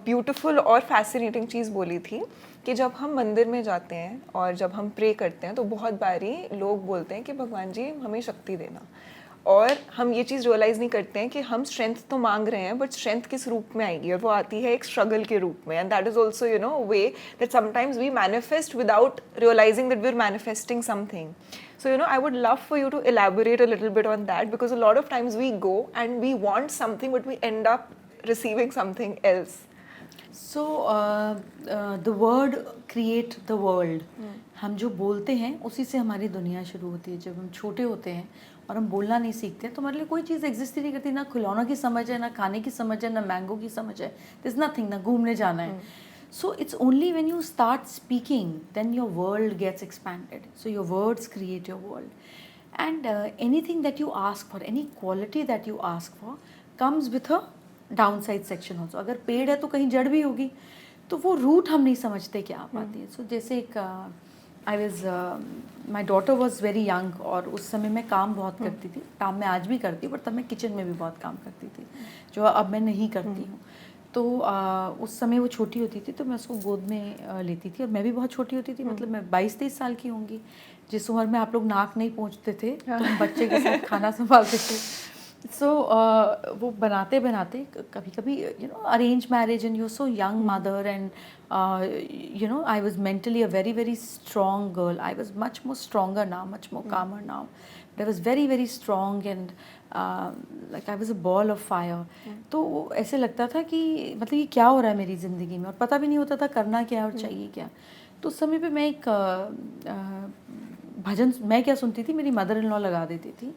beautiful और fascinating चीज़ बोली थी कि जब हम मंदिर में जाते हैं और जब हम प्रे करते हैं तो बहुत बारी लोग बोलते हैं कि भगवान जी हमें शक्ति देना, और हम ये चीज़ रियलाइज़ नहीं करते हैं कि हम स्ट्रेंथ तो मांग रहे हैं, बट स्ट्रेंथ किस रूप में आएगी, और वो आती है एक स्ट्रगल के रूप में। And that is also way that sometimes we manifest without realizing that we are manifesting something. So I would love for you to elaborate a little bit on that, because a lot of times we go and we want something but we end up receiving something else. So the word create the world. हम जो बोलते हैं उसी से हमारी दुनिया शुरू होती है। जब हम छोटे होते हैं और हम बोलना नहीं सीखते तो हमारे लिए कोई चीज़ एग्जिस्ट ही नहीं करती, ना खिलौनों की समझ है, ना खाने की समझ है, ना मैंगो की समझ है, दिस नथिंग, ना घूमने जाना है। So it's only when you start speaking then your world gets expanded. So your words create your world. And anything that you ask for, any quality that you ask for comes with a downside section also. अगर पेड़ है तो कहीं जड़ भी होगी, तो वो रूट हम नहीं समझते क्या आ पाती है। सो जैसे एक माई डॉटर वॉज वेरी यंग, और उस समय मैं काम बहुत करती थी। काम मैं आज भी करती हूँ, बट तब मैं किचन में भी बहुत काम करती थी, जो अब मैं नहीं करती हूँ। तो उस समय वो छोटी होती थी तो मैं उसको गोद में लेती थी, और मैं भी बहुत छोटी होती थी, मतलब मैं 22-23 साल की होंगी, जिस उम्र में आप लोग नाक नहीं पहुँचते थे तो हम बच्चे के साथ खाना संभालते थे। सो वो बनाते बनाते कभी कभी arrange marriage, and you so young mother, and I was mentally a very very strong girl. I was much more stronger now, much more calmer now, but I was very very strong, and like I was a ball of fire. तो ऐसे लगता था कि मतलब ये क्या हो रहा है मेरी ज़िंदगी में, और पता भी नहीं होता था करना क्या और चाहिए क्या. तो उस समय पे मैं एक भजन, मैं क्या सुनती थी, मेरी मदर इन लॉ लगा देती थी,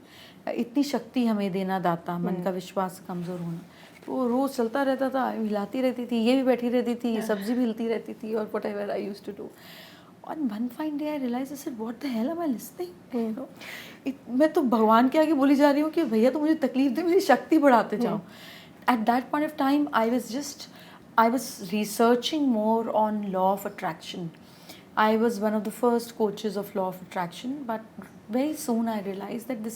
इतनी शक्ति हमें देना दाता, मन का विश्वास कमज़ोर होना. तो रोज़ चलता रहता था, हिलाती रहती थी, ये भी बैठी रहती थी, सब्जी भी हिलती रहती थी, और whatever I used to do. और one fine day I realise I said what the hell am I listening, मैं तो भगवान के आगे बोली जा रही हूँ कि भैया तो मुझे तकलीफ दे, मेरी शक्ति बढ़ाते जाओ. At that point of time I was researching more on law of attraction. I was one of the first coaches of law of attraction, but very soon I realized that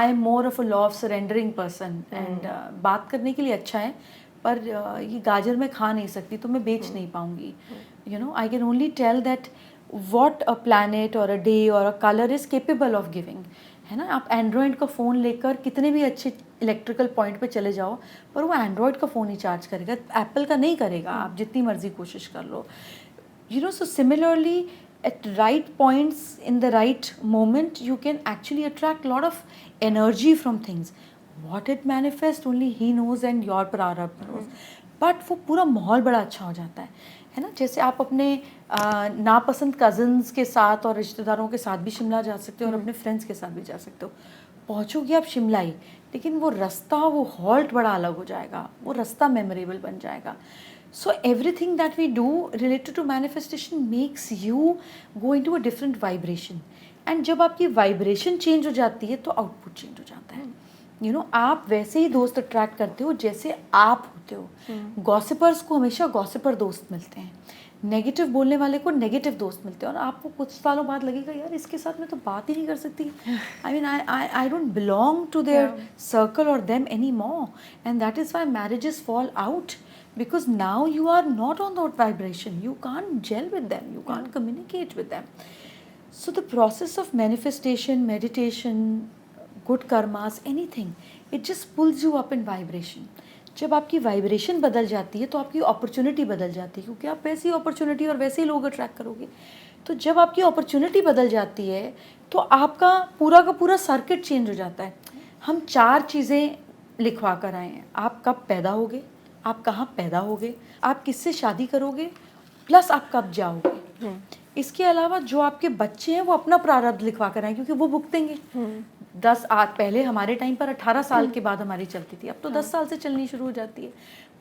I am more of a law of surrendering person. And बात करने के लिए अच्छा है, पर ये गाजर मैं खा नहीं सकती तो मैं बेच नहीं पाऊंगी. You know, I can only tell that what a planet or a day or a color is capable of giving. है ना, आप एंड्रॉयड का फ़ोन लेकर कितने भी अच्छे इलेक्ट्रिकल पॉइंट पे चले जाओ, पर वो एंड्रॉयड का फ़ोन ही चार्ज करेगा, एप्पल का नहीं करेगा, आप जितनी मर्जी कोशिश कर लो. You know, so similarly, at right points in the right moment, you can actually attract lot of energy from things. What it manifests, only he knows and your prarabdha knows. But वो पूरा माहौल बड़ा अच्छा हो जाता है ना. जैसे आप अपने नापसंद कज़न्स के साथ और रिश्तेदारों के साथ भी शिमला जा सकते हो और अपने फ्रेंड्स के साथ भी जा सकते हो. पहुँचोगे आप शिमला ही, लेकिन वो रास्ता, वो हॉल्ट बड़ा अलग हो जाएगा, वो रास्ता मेमोरेबल बन जाएगा. So everything that we do related to manifestation makes you go into a different vibration. And जब आपकी वाइब्रेशन चेंज हो जाती है तो आउटपुट चेंज हो जाता है. You know, आप वैसे ही दोस्त अट्रैक्ट करते हो जैसे आप होते हो. गॉसिपर्स को हमेशा गॉसिपर दोस्त मिलते हैं, नेगेटिव बोलने वाले को नेगेटिव दोस्त मिलते हैं. और आपको कुछ सालों बाद लगेगा यार इसके साथ मैं तो बात ही नहीं कर सकती. I mean I don't belong to their circle और them any more. And that is why marriages fall out. Because now you are not on that vibration, you can't gel with them, you can't communicate with them. So the process of manifestation, meditation, good karmas, anything, it just pulls you up in vibration. जब आपकी वाइब्रेशन बदल जाती है तो आपकी अपॉर्चुनिटी बदल जाती है, क्योंकि आप वैसी अपॉर्चुनिटी और वैसे ही लोग अट्रैक्ट करोगे. तो जब आपकी अपॉर्चुनिटी बदल जाती है तो आपका पूरा का पूरा सर्किट चेंज हो जाता है. हम 4 चीज़ें लिखवा कर आए हैं. आप कब पैदा होगे, आप कहाँ पैदा होगे, आप किससे शादी करोगे, प्लस आप कब जाओगे. इसके अलावा जो आपके बच्चे हैं वो अपना प्रारब्ध लिखवा कर आए, क्योंकि वो भुगतेंगे. 10 आज पहले हमारे टाइम पर 18 साल के बाद हमारी चलती थी, अब तो 10 साल से चलनी शुरू हो जाती है.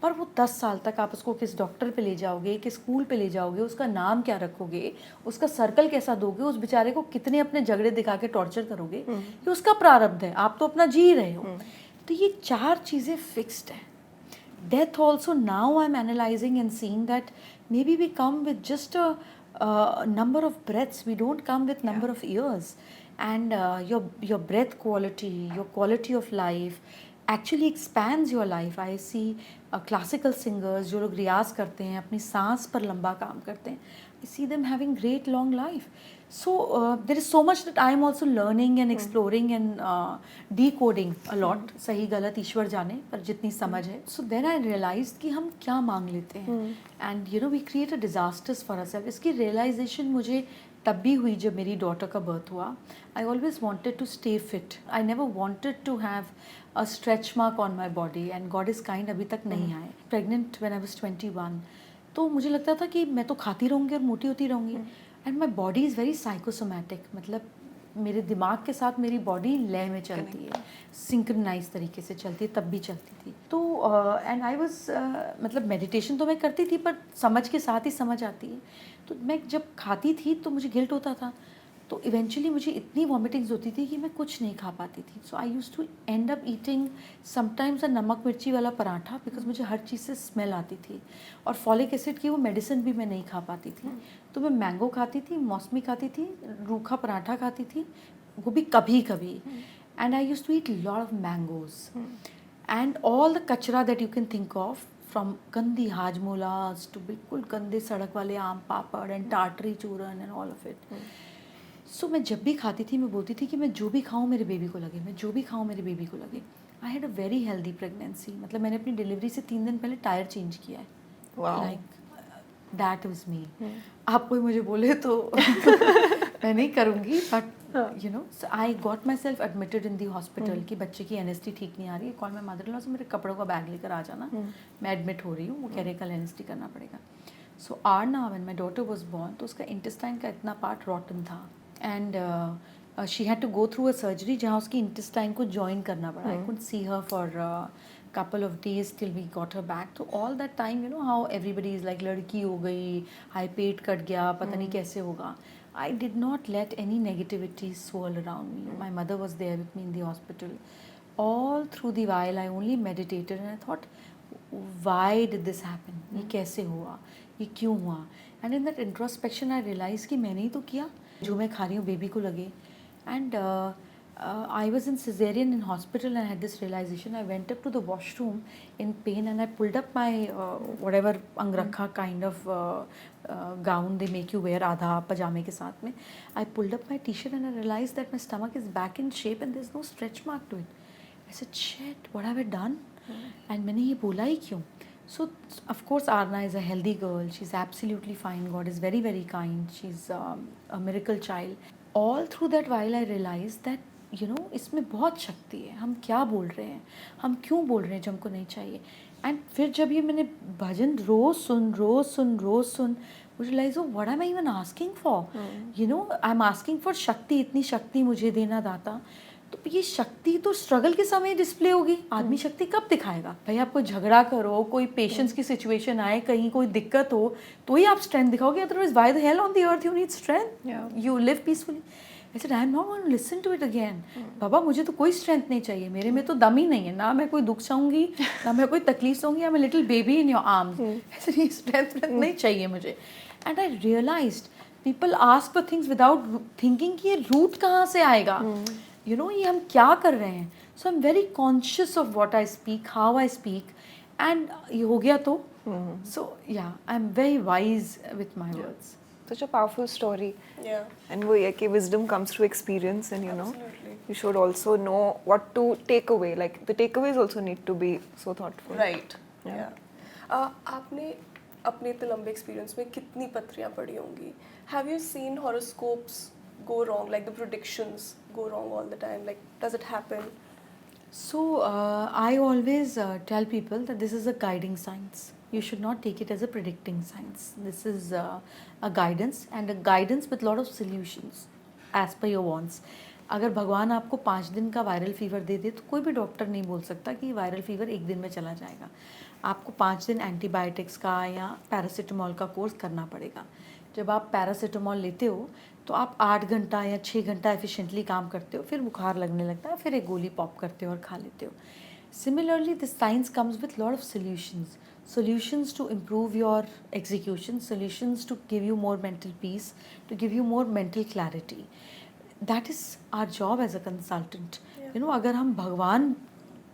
पर वो 10 साल तक आप उसको किस डॉक्टर पे ले जाओगे, किस स्कूल पे ले जाओगे, उसका नाम क्या रखोगे, उसका सर्कल कैसा दोगे, उस बेचारे को कितने अपने झगड़े दिखा के टॉर्चर करोगे, ये उसका प्रारब्ध है. आप तो अपना जी रहे हो. तो ये 4 चीज़ें फिक्स्ड है. Death also, now I'm analyzing and seeing that maybe we come with just a number of breaths. We don't come with number of years. And your breath quality, your quality of life actually expands your life. I see classical singers जो लोग रियाज करते हैं, अपनी सांस पर लंबा काम करते हैं. I see them having great long life. So there is so much that I am also learning and exploring and decoding a lot. सही गलत ईश्वर जाने, पर जितनी समझ है. So then I realized कि हम क्या मांग लेते हैं. And you know, we create a disasters for ourselves. इसकी realization मुझे तब भी हुई जब मेरी डॉटर का बर्थ हुआ. I always wanted to stay fit. I never wanted to have a stretch mark on my body, and God is kind अभी तक नहीं आए. Pregnant when I was 21. तो मुझे लगता था कि मैं तो खाती रहूँगी और मोटी होती रहूँगी. And my body is very psychosomatic, मतलब मेरे दिमाग के साथ मेरी बॉडी लय में चलती है, सिंक्रनाइज तरीके से चलती है, तब भी चलती थी. तो एंड आई वाज मतलब मेडिटेशन तो मैं करती थी, पर समझ के साथ ही समझ आती है. तो मैं जब खाती थी तो मुझे गिल्ट होता था, तो इवेंचुअली मुझे इतनी वॉमिटिंग्स होती थी कि मैं कुछ नहीं खा पाती थी. So I used to end up eating sometimes a नमक मिर्ची वाला पराठा, बिकॉज मुझे हर चीज़ से स्मेल आती थी. और फॉलिक एसिड की वो मेडिसिन भी मैं नहीं खा पाती थी. तो मैं मैंगो खाती थी, मौसमी खाती थी, रूखा पराठा खाती थी, वो भी कभी कभी. And I used to eat lot of mangoes and all the कचरा that you can think of, from गंदी हाजमोलास टू बिल्कुल गंदे सड़क वाले आम पापड़ एंड टाटरी चूरन एंड ऑल ऑफ इट. सो मैं जब भी खाती थी मैं बोलती थी कि मैं जो भी खाऊं मेरे बेबी को लगे, मैं जो भी खाऊं मेरे बेबी को लगे. I had a very healthy pregnancy. मतलब मैंने अपनी डिलीवरी से 3 दिन पहले टायर चेंज किया है. Like that was me. आप कोई मुझे बोले तो मैं नहीं करूँगी, but you know, I got my self admitted in the hospital कि बच्चे की एनएसटी ठीक नहीं आ रही है. Call my mother in law से मेरे कपड़ों का बैग लेकर आ जाना, मैं एडमिट हो रही हूँ. वो कह रहे कल एनएसटी करना पड़ेगा. So Arna when my daughter was born, तो उसका इंटेस्टाइन का इतना पार्ट रॉटन था. And she had to go through a surgery जहाँ उसकी इंटेस्टाइन को जॉइन करना पड़ा. I could see her for couple of days till we got her back. So all that time, you know how everybody is like लड़की हो गई, हाई पेट कट गया, पता नहीं कैसे होगा. I did not let any negativity swirl around me. My mother was there with me in the hospital. All through the while, I only meditated and I thought, why did this happen? ये कैसे हुआ? ये क्यों हुआ? And in that introspection, I realized कि मैंने ही तो किया. जो मैं खा रही हूँ बेबी को लगे. And I was in cesarean in hospital and I had this realization. I went up to the washroom in pain and I pulled up my whatever angrakha kind of gown they make you wear, आधा pajame के साथ में. I pulled up my t-shirt and I realized that my stomach is back in shape and there's no stretch mark to it. I said, shit, what have I done? And मैंने ये बोला ही क्यों? So of course Arna is a healthy girl. She's absolutely fine. God is very very kind. She's a miracle child. All through that while I realized that you know इसमें बहुत शक्ति है. हम क्या बोल रहे हैं, हम क्यों बोल रहे हैं जो हमको नहीं चाहिए. एंड फिर जब ये मैंने भजन रोज सुन मुझे रियलाइज हो what am I even asking for. You know I am asking for शक्ति. इतनी शक्ति मुझे देना दाता. तो ये शक्ति तो स्ट्रगल के समय डिस्प्ले होगी. आदमी शक्ति कब दिखाएगा? भाई आप कोई झगड़ा करो, कोई पेशेंस की सिचुएशन आए, कहीं कोई दिक्कत हो तो ही आप स्ट्रेंथ दिखाओगे. Otherwise why the hell on the earth you need strength. You live peacefully. I said, I am not going to listen to it again. बाबा मुझे तो कोई स्ट्रेंथ नहीं चाहिए. मेरे में तो दम ही नहीं है. ना मैं कोई दुख चाहूँगी, ना मैं कोई तकलीफ चाहूँगी. I'm a little baby in your arms. ऐसे ये स्ट्रेंथ नहीं चाहिए मुझे. And I realized people ask for things without thinking कि ये रूट कहाँ से आएगा. You know ये हम क्या कर रहे हैं. So I'm very conscious of what I speak, how I speak. And ये हो गया तो. So yeah, I'm very wise with my words. Such a powerful story. Yeah. And वो ये कि wisdom comes through experience, and you know Absolutely. you should also know what to take away. Like the takeaways also need to be so thoughtful. Right. Yeah. आपने अपने इतने लंबे एक्सपीरियंस में कितनी पत्रियाँ पढ़ी होंगी? Have you seen horoscopes go wrong, like the predictions go wrong all the time? Like does it happen? So I always tell people that this is a guiding science. You should not take it as a predicting science. This is a guidance and a guidance with lot of solutions as per your wants. अगर भगवान आपको 5 दिन का वायरल फीवर दे दे तो कोई भी डॉक्टर नहीं बोल सकता कि वायरल फीवर 1 दिन में चला जाएगा. आपको 5 दिन एंटीबायोटिक्स का या पैरासीटामोल का कोर्स करना पड़ेगा. जब आप पैरासीटामोल लेते हो तो आप 8 घंटा या 6 घंटा एफिशिएंटली काम करते हो, फिर बुखार लगने लगता है, फिर एक गोली पॉप करते हो और खा लेते हो. Similarly, this science comes with lot of solutions. Solutions to improve your execution, solutions to give you more mental peace, to give you more mental clarity. That is our job as a consultant. Yeah. You know, अगर हम भगवान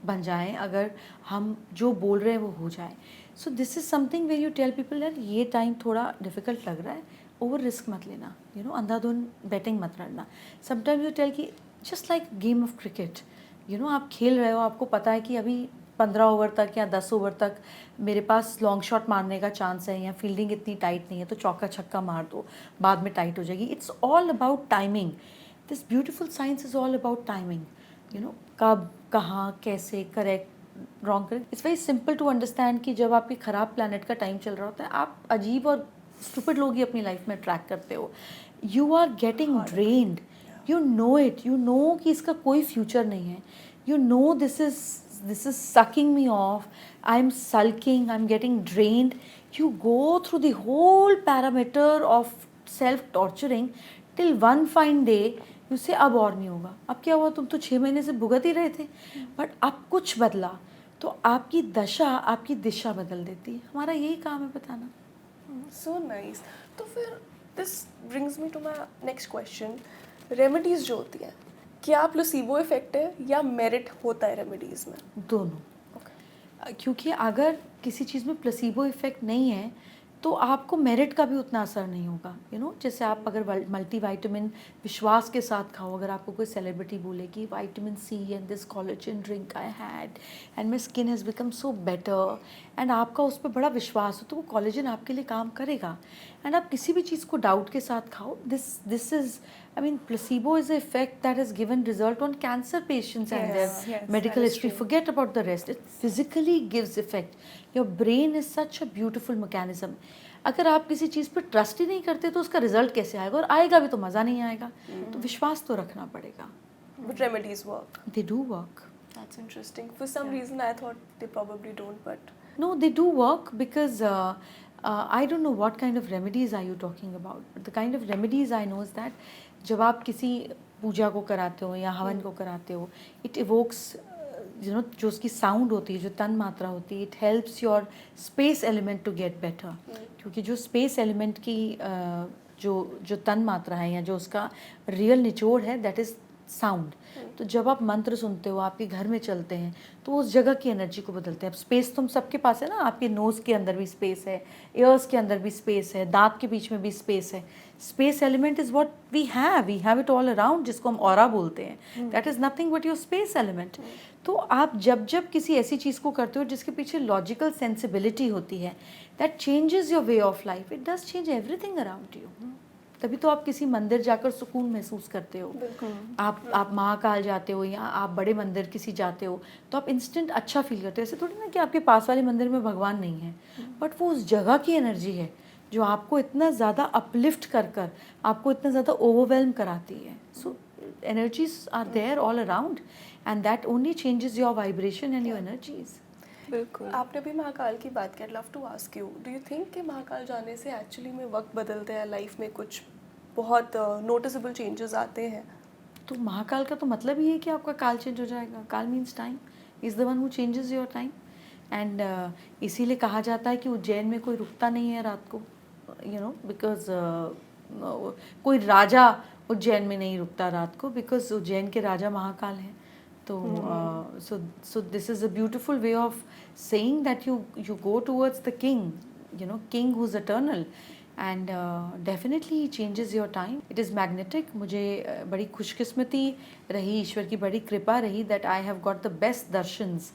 बन जाएं, अगर हम जो बोल रहे हैं वो हो जाए. So this is something where you tell people that ये टाइम थोड़ा difficult लग रहा है, ओवर रिस्क मत लेना. You know, अंधाधुन बैटिंग मत करना. Sometimes you tell कि just like game of cricket. You know, आप खेल रहे हो, आपको पता है कि अभी 15 ओवर तक या 10 ओवर तक मेरे पास लॉन्ग शॉट मारने का चांस है या फील्डिंग इतनी टाइट नहीं है तो चौका छक्का मार दो, बाद में टाइट हो जाएगी. It's all about timing. This beautiful science is all about timing. You know कब, कहाँ, कैसे, correct, wrong, correct. It's very simple to understand कि जब आपके ख़राब प्लानट का टाइम चल रहा होता है आप अजीब और स्टूपिड लोग ही अपनी लाइफ में ट्रैक करते हो. You are getting drained. You know it. You know कि इसका कोई फ्यूचर नहीं है. You know this is sucking me off. I'm sulking. I'm getting drained. You go through the whole parameter of self-torturing till one fine day you say अब और नहीं होगा. अब क्या हुआ? तुम तो 6 महीने से भुगत ही रहे थे. बट अब कुछ बदला तो आपकी दशा, आपकी दिशा बदल देती है. हमारा यही काम है बताना. So nice. तो फिर this brings me to my next question. Remedies जो होती हैं, क्या प्लेसिबो इफेक्ट है या मेरिट होता है रेमेडीज़ में? दोनों. क्योंकि अगर किसी चीज़ में प्लेसिबो इफेक्ट नहीं है तो आपको मेरिट का भी उतना असर नहीं होगा. यू नो जैसे आप अगर मल्टीविटामिन विश्वास के साथ खाओ, अगर आपको कोई सेलिब्रिटी बोले कि vitamin C and this collagen drink I had and my skin has become so better and आपका उस पर बड़ा विश्वास हो तो वो कोलेजन आपके लिए काम करेगा. एंड आप किसी भी चीज़ को डाउट के साथ खाओ. This is I mean, placebo is an effect that has given result on cancer patients and their medical history. Forget about the rest. It physically gives effect. Your brain is such a beautiful mechanism. अगर आप किसी चीज़ पर ट्रस्ट ही नहीं करते तो उसका रिजल्ट कैसे आएगा? और आएगा भी तो मज़ा नहीं आएगा. तो विश्वास तो रखना पड़ेगा. But remedies work. They do work. That's interesting. For some reason, I thought they probably don't, but No, they do work because I don't know what kind of remedies are you talking about. But the kind of remedies I know is that जब आप किसी पूजा को कराते हो या हवन को कराते हो, it evokes जो उसकी साउंड होती है, जो तन मात्रा होती है, it helps your space element to get better. क्योंकि जो स्पेस एलिमेंट की जो तन मात्रा है या जो उसका रियल निचोड़ है, दैट इज़ साउंड. तो जब आप मंत्र सुनते हो, आपके घर में चलते हैं, तो उस जगह की एनर्जी को बदलते हैं. अब स्पेस तुम सबके पास है ना, आपके नोज़ के अंदर भी स्पेस है, ईयर्स के अंदर भी स्पेस है, दांत के बीच में भी स्पेस है. Space element is what we have it all around, जिसको हम ऑरा बोलते हैं. That is nothing but your space element. तो आप जब जब किसी ऐसी चीज़ को करते हो जिसके पीछे लॉजिकल सेंसिबिलिटी होती है, that changes your way of life. It does change everything around you. तभी तो आप किसी मंदिर जाकर सुकून महसूस करते हो. आप महाकाल जाते हो या आप बड़े मंदिर किसी जाते हो, तो आप इंस्टेंट अच्छा फील करते हो. ऐसे थोड़ी ना कि आपके पास वाले मंदिर में भगवान नहीं है, बट वो उस जगह की एनर्जी है जो आपको इतना ज़्यादा अपलिफ्ट कर आपको इतना ज़्यादा ओवरवेलम कराती है. सो energies are there all around, and that only changes your vibration and your energies. बिल्कुल. आपने भी महाकाल की बात की. I'd love to ask you, do you think कि महाकाल जाने से एक्चुअली में वक्त बदलते हैं, लाइफ में कुछ बहुत नोटिसेबल चेंजेस आते हैं? तो महाकाल का तो मतलब ही है कि आपका काल चेंज हो जाएगा. काल means time, is the one who changes your time. And इसीलिए कहा जाता है कि उज्जैन में कोई रुकता नहीं है रात को, बिकॉज कोई राजा उज्जैन में नहीं रुकता रात को, बिकॉज उज्जैन के राजा महाकाल हैं. तो so this is a beautiful way of saying that you go towards the king, king who's eternal, and definitely he changes your time. It is magnetic. मुझे बड़ी खुशकिस्मती रही, ईश्वर की बड़ी कृपा रही that I have got the best darshans,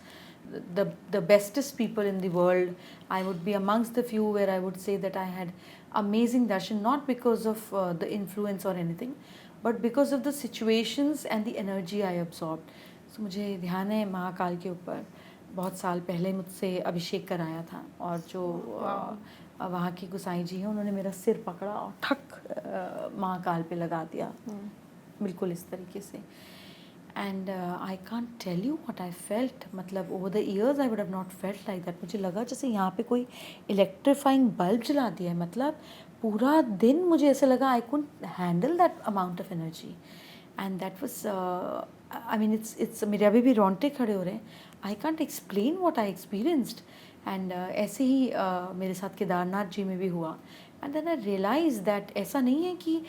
the bestest people in the world. I would be amongst the few where I would say that I had amazing darshan, not because of the influence or anything, but because of the situations and the energy I absorbed. So मुझे ध्यान है महाकाल के ऊपर बहुत साल पहले मुझसे अभिषेक कराया था, और जो वहाँ की गुसाई जी हैं, उन्होंने मेरा सिर पकड़ा और ठक महाकाल पे लगा दिया, बिल्कुल इस तरीके से. And I can't tell you what I felt. मतलब over the years I would have not felt like that. मुझे लगा जैसे यहाँ पे कोई इलेक्ट्रीफाइंग बल्ब जला दिया है. मतलब पूरा दिन मुझे ऐसे लगा I couldn't handle that amount of energy. And that was I mean it's मेरे अभी भी रोंगटे खड़े हो रहे हैं. I can't explain what I experienced. And ऐसे ही मेरे साथ केदारनाथ जी में भी हुआ. And then I realize that ऐसा नहीं है कि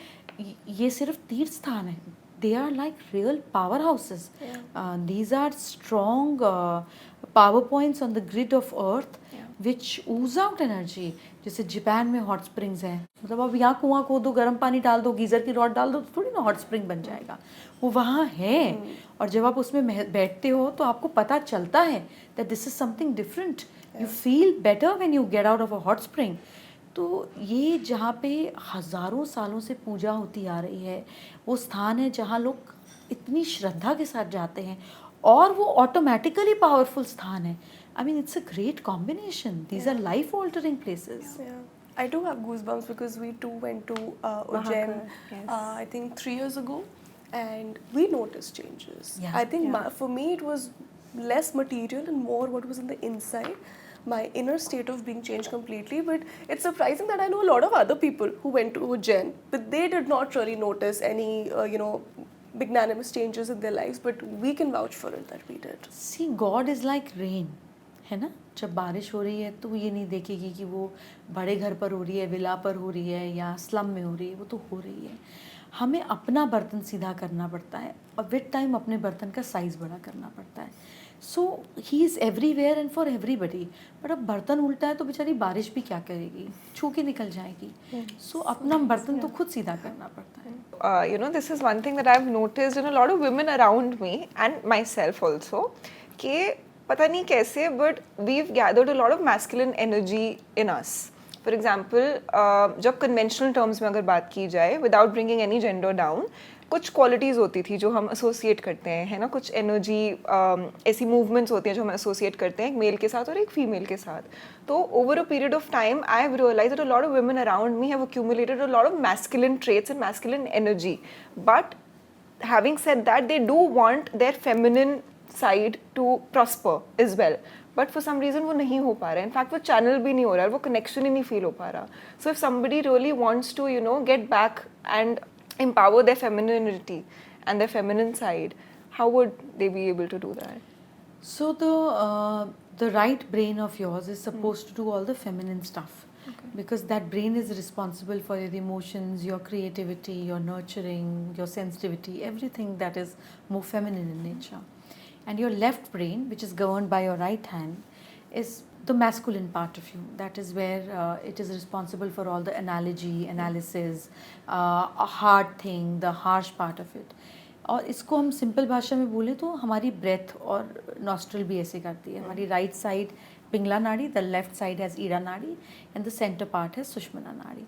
ये सिर्फ तीर्थ स्थान है. They are like real powerhouses. These are strong power points on the grid of earth, which ooze out energy. जैसे जापान में हॉट स्प्रिंग्स हैं. मतलब अब यहाँ कुआं खोदो, गर्म पानी डाल दो, गीज़र की रॉड डाल दो, तो थोड़ी ना हॉट स्प्रिंग बन जाएगा. वो वहाँ है. और जब आप उसमें बैठते हो तो आपको पता चलता है that this is something different. You feel better when you get out of a hot spring. तो ये जहाँ पे हज़ारों सालों से पूजा होती आ रही है, वो स्थान है जहाँ लोग इतनी श्रद्धा के साथ जाते हैं, और वो ऑटोमेटिकली पावरफुल स्थान है. आई mean it's a great combination. These our life altering places. I do have goosebumps because we too went to Ujjain, yes. I think 3 years ago, and we noticed changes. Yeah. I think for me it was less material and more what was in the inside. My inner state of being changed completely. But it's surprising that I know a lot of other people who went to Ujjain, but they did not really notice any magnanimous changes in their lives, but we can vouch for it that we did. See, God is like rain, है ना. जब बारिश हो रही है तो ये नहीं देखेगी कि वो बड़े घर पर हो रही है, विला पर हो रही है या स्लम में हो रही है. वो तो हो रही है. हमें अपना बर्तन सीधा करना पड़ता है, और विद टाइम अपने बर्तन का साइज़ बड़ा करना पड़ता है. So he is everywhere and for everybody. But अब बर्तन उल्टा है तो बेचारी बारिश भी क्या करेगी, छू के निकल जाएगी. सो अपना बर्तन तो खुद सीधा करना पड़ता है. This is one thing that I've noticed in a lot of women around me and myself also, कि पता नहीं कैसे, but we've gathered a lot of masculine energy in us. For example, जब conventional terms में अगर बात की जाए, without bringing any gender down, कुछ क्वालिटीज़ होती थी जो हम एसोसिएट करते हैं, है ना. कुछ एनर्जी, ऐसी मूवमेंट्स होती हैं जो हम एसोसिएट करते हैं एक मेल के साथ और एक फीमेल के साथ. तो over a period of time I have realized that a lot of women around me have accumulated a lot of masculine traits and masculine energy, but having said that, they do want their feminine side to prosper as well. But for some reason वो नहीं हो पा रहा है. In fact वो channel भी नहीं हो रहा है, वो connection ही नहीं feel हो पा रहा. So if somebody really wants to, you know, get back and empower their femininity and their feminine side, how would they be able to do that? So the right brain of yours is supposed to do all the feminine stuff. Because that brain is responsible for your emotions, your creativity, your nurturing, your sensitivity, everything that is more feminine in nature. And your left brain, which is governed by your right hand, is the masculine part of you. That is where it is responsible for all the analogy, analysis, a hard thing, the harsh part of it. और इसको हम सिंपल भाषा में बोले तो हमारी ब्रेथ और नॉस्ट्रल भी ऐसे करती है. हमारी राइट साइड पिंगला नाड़ी, the left side has Ida नाड़ी एंड द सेंटर पार्ट है सुषुम्ना नाड़ी.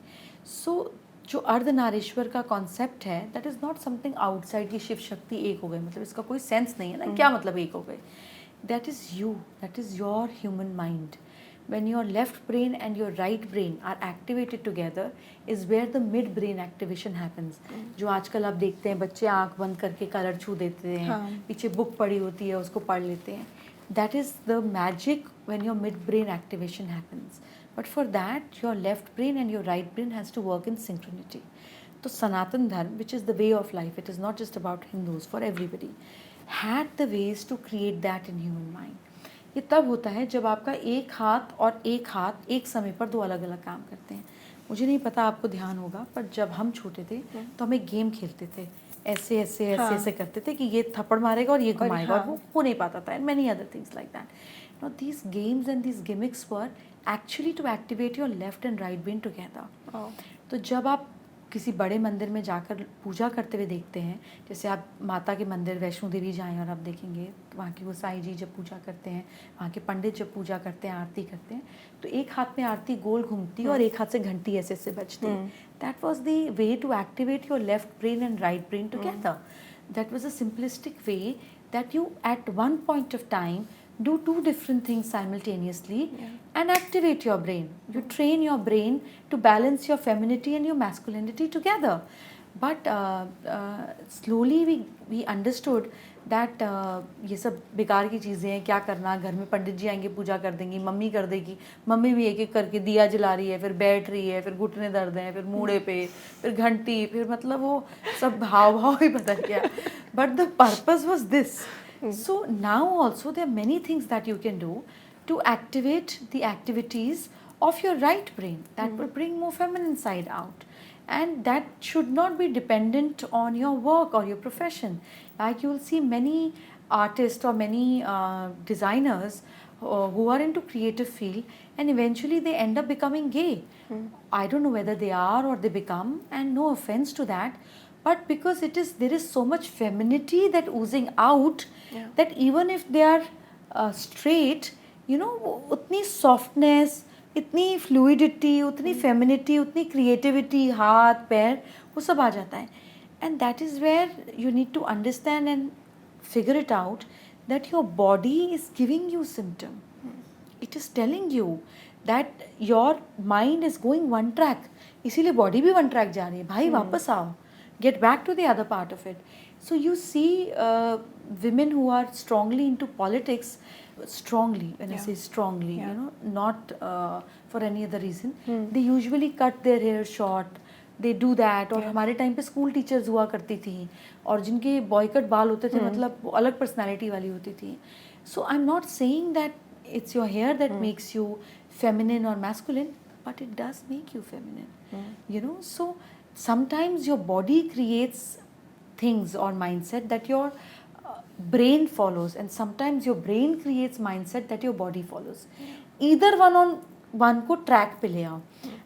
सो जो अर्धनारीश्वर का कॉन्सेप्ट है that is not something outside की शिव शक्ति एक हो गए, मतलब इसका कोई सेंस नहीं है ना. क्या मतलब एक हो गए? That is you, that is your human mind. When your left brain and your right brain are activated together is where the mid brain activation happens. जो आजकल आप देखते हैं बच्चे आंख बंद करके कलर छू देते हैं, पीछे बुक पड़ी होती है उसको पढ़ लेते हैं. That is the magic when your mid brain activation happens. But for that your left brain and your right brain has to work in synchronity. तो सनातन धर्म, which is the way of life, it is not just about Hindus, for everybody, had the ways to create that in human mind. ये तब होता है जब आपका एक हाथ एक समय पर दो अलग अलग काम करते हैं. मुझे नहीं पता आपको ध्यान होगा, पर जब हम छोटे थे तो हम एक गेम खेलते थे, ऐसे ऐसे ऐसे ऐसे करते थे कि ये थप्पड़ मारेगा और ये घुमाएगा और वो हो नहीं पाता था. And many other things like that. Now these games and these gimmicks were actually to activate your left and right brain together. तो जब आप किसी बड़े मंदिर में जाकर पूजा करते हुए देखते हैं, जैसे आप माता के मंदिर वैष्णो देवी जाएं और आप देखेंगे वहाँ की गोसाई जी जब पूजा करते हैं, वहाँ के पंडित जब पूजा करते हैं, आरती करते हैं, तो एक हाथ में आरती गोल घूमती है और एक हाथ से घंटी ऐसे ऐसे बजती है. That was the way to activate your left brain and right brain together. That was a simplistic way that you at one point of time do two different things simultaneously and activate your brain. You train your brain to balance your femininity and your masculinity together. But slowly we understood that ये सब बेकार की चीज़ें हैं, क्या करना, घर में पंडित जी आएंगे पूजा कर देंगी, मम्मी कर देगी, मम्मी भी एक एक करके दिया जला रही है, फिर बैठ रही है, फिर घुटने दर्द हैं, फिर मूड़े पे, फिर घंटी, फिर मतलब वो सब भाव ही बदल गया. But the purpose was this. So now also there are many things that you can do to activate the activities of your right brain that will bring more feminine side out, and that should not be dependent on your work or your profession. Like you will see many artists or many designers who are into creative field and eventually they end up becoming gay. I don't know whether they are or they become, and no offense to that, but because there is so much femininity that oozing out that even if they are straight, you know, उतनी softness, इतनी fluidity, उतनी femininity, उतनी creativity, हाथ पैर वो सब आ जाता है. And that is where you need to understand and figure it out that your body is giving you symptom. It is telling you that your mind is going one track. इसीलिए body भी one track जा रही है. भाई वापस आओ. Get back to the other part of it. So you see women who are strongly into politics, strongly, when I say strongly, you know, not for any other reason, they usually cut their hair short, they do that. और हमारे टाइम पे स्कूल टीचर्स हुआ करती थी और जिनके बॉयकट बाल होते थे, मतलब अलग पर्सनालिटी वाली होती थी. So I'm not saying that it's your hair that makes you feminine or masculine, but it does make you feminine. You know, so sometimes your body creates things or mindset that your brain follows, and sometimes your brain creates mindset that your body follows. Either one on one को ट्रैक पे ले आओ.